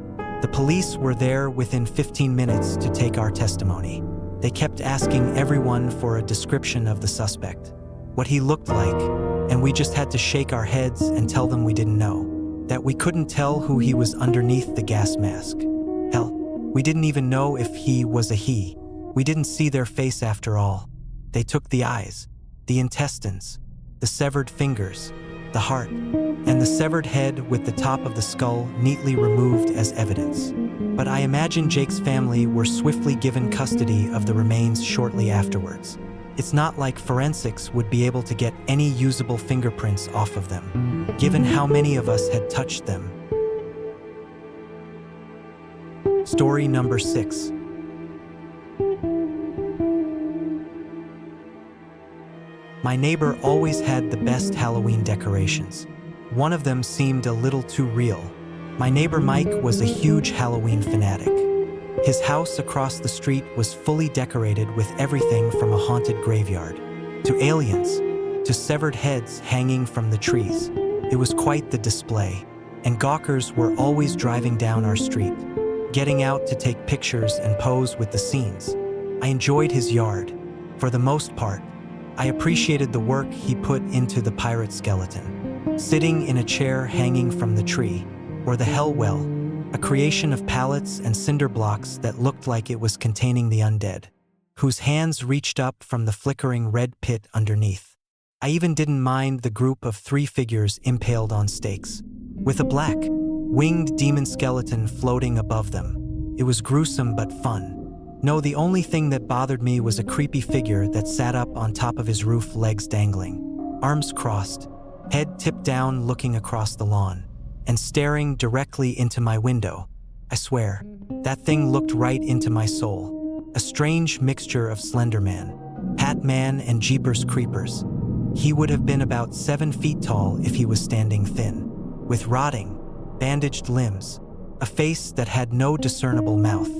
The police were there within 15 minutes to take our testimony. They kept asking everyone for a description of the suspect, what he looked like, and we just had to shake our heads and tell them we didn't know, that we couldn't tell who he was underneath the gas mask. Hell, we didn't even know if he was a he. We didn't see their face after all. They took the eyes, the intestines, the severed fingers, the heart, and the severed head with the top of the skull neatly removed as evidence. But I imagine Jake's family were swiftly given custody of the remains shortly afterwards. It's not like forensics would be able to get any usable fingerprints off of them, given how many of us had touched them. Story number 6. My neighbor always had the best Halloween decorations. One of them seemed a little too real. My neighbor Mike was a huge Halloween fanatic. His house across the street was fully decorated with everything from a haunted graveyard to aliens to severed heads hanging from the trees. It was quite the display, and gawkers were always driving down our street, getting out to take pictures and pose with the scenes. I enjoyed his yard. For the most part, I appreciated the work he put into the pirate skeleton, sitting in a chair hanging from the tree, or the hell well, a creation of pallets and cinder blocks that looked like it was containing the undead, whose hands reached up from the flickering red pit underneath. I even didn't mind the group of 3 figures impaled on stakes, with a black, winged demon skeleton floating above them. It was gruesome but fun. No, the only thing that bothered me was a creepy figure that sat up on top of his roof, legs dangling, arms crossed, head tipped down, looking across the lawn and staring directly into my window. I swear, that thing looked right into my soul. A strange mixture of Slender Man, Hat Man, and Jeepers Creepers. He would have been about 7 feet tall if he was standing thin, with rotting, bandaged limbs, a face that had no discernible mouth,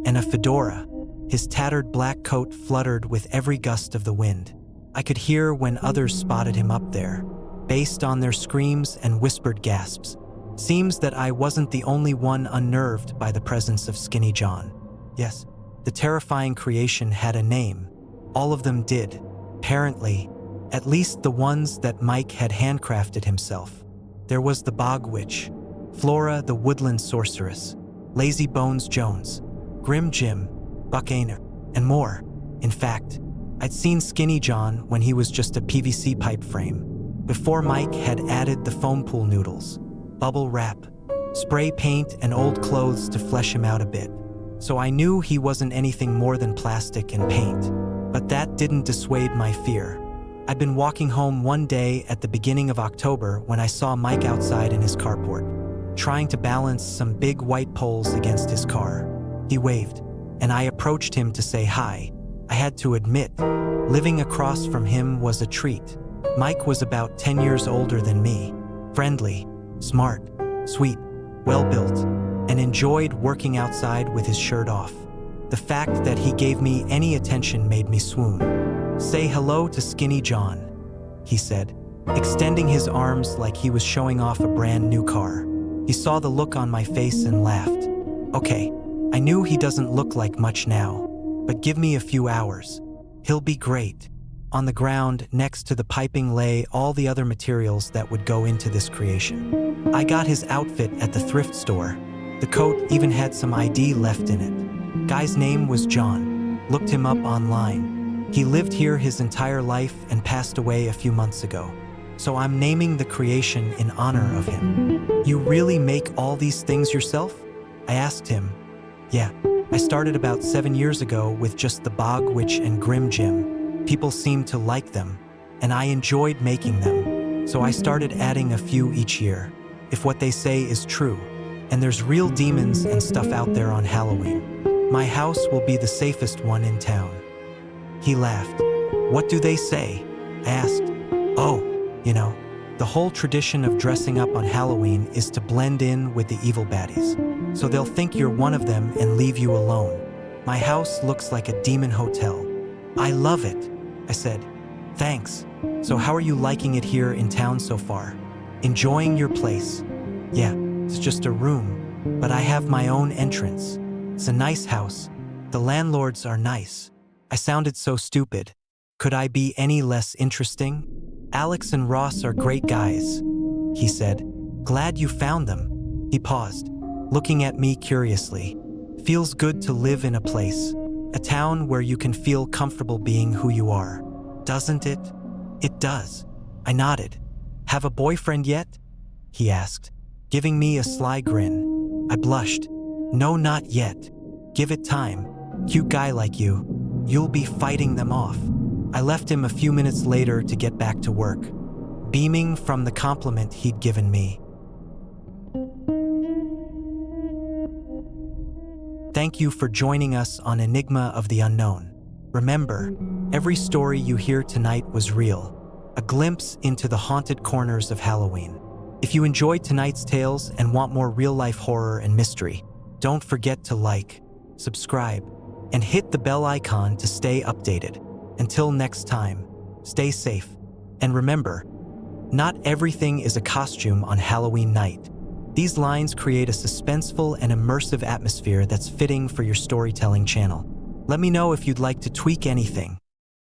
and a fedora. His tattered black coat fluttered with every gust of the wind. I could hear when others spotted him up there, based on their screams and whispered gasps. Seems that I wasn't the only one unnerved by the presence of Skinny John. Yes, the terrifying creation had a name. All of them did, apparently, at least the ones that Mike had handcrafted himself. There was the Bog Witch, Flora the Woodland Sorceress, Lazy Bones Jones, Grim Jim, Buck Aner, and more. In fact, I'd seen Skinny John when he was just a PVC pipe frame, before Mike had added the foam pool noodles, bubble wrap, spray paint, and old clothes to flesh him out a bit. So I knew he wasn't anything more than plastic and paint. But that didn't dissuade my fear. I'd been walking home one day at the beginning of October when I saw Mike outside in his carport, trying to balance some big white poles against his car. He waved, and I approached him to say hi. I had to admit, living across from him was a treat. Mike was about 10 years older than me, friendly, smart, sweet, well-built, and enjoyed working outside with his shirt off. The fact that he gave me any attention made me swoon. "Say hello to Skinny John," he said, extending his arms like he was showing off a brand new car. He saw the look on my face and laughed. "Okay, I knew he doesn't look like much now, but give me a few hours. He'll be great." On the ground, next to the piping, lay all the other materials that would go into this creation. I got his outfit at the thrift store. The coat even had some ID left in it. Guy's name was John. Looked him up online. He lived here his entire life and passed away a few months ago. So I'm naming the creation in honor of him. "You really make all these things yourself?" I asked him. "Yeah, I started about 7 years ago with just the Bog Witch and Grim Jim. People seemed to like them, and I enjoyed making them. So I started adding a few each year, if what they say is true. And there's real demons and stuff out there on Halloween. My house will be the safest one in town." He laughed. "What do they say?" I asked. "Oh, the whole tradition of dressing up on Halloween is to blend in with the evil baddies. So they'll think you're one of them and leave you alone. My house looks like a demon hotel." "I love it," I said. "Thanks. So how are you liking it here in town so far? Enjoying your place?" "Yeah, it's just a room, but I have my own entrance. It's a nice house. The landlords are nice." I sounded so stupid. Could I be any less interesting? "Alex and Ross are great guys," he said. "Glad you found them." He paused, looking at me curiously. "Feels good to live in a place, a town where you can feel comfortable being who you are, doesn't it?" "It does." I nodded. "Have a boyfriend yet?" he asked, giving me a sly grin. I blushed. "No, not yet. Give it time. Cute guy like you. You'll be fighting them off." I left him a few minutes later to get back to work, beaming from the compliment he'd given me. Thank you for joining us on Enigma of the Unknown. Remember, every story you hear tonight was real, a glimpse into the haunted corners of Halloween. If you enjoyed tonight's tales and want more real-life horror and mystery, don't forget to like, subscribe, and hit the bell icon to stay updated. Until next time, stay safe. And remember, not everything is a costume on Halloween night. These lines create a suspenseful and immersive atmosphere that's fitting for your storytelling channel. Let me know if you'd like to tweak anything.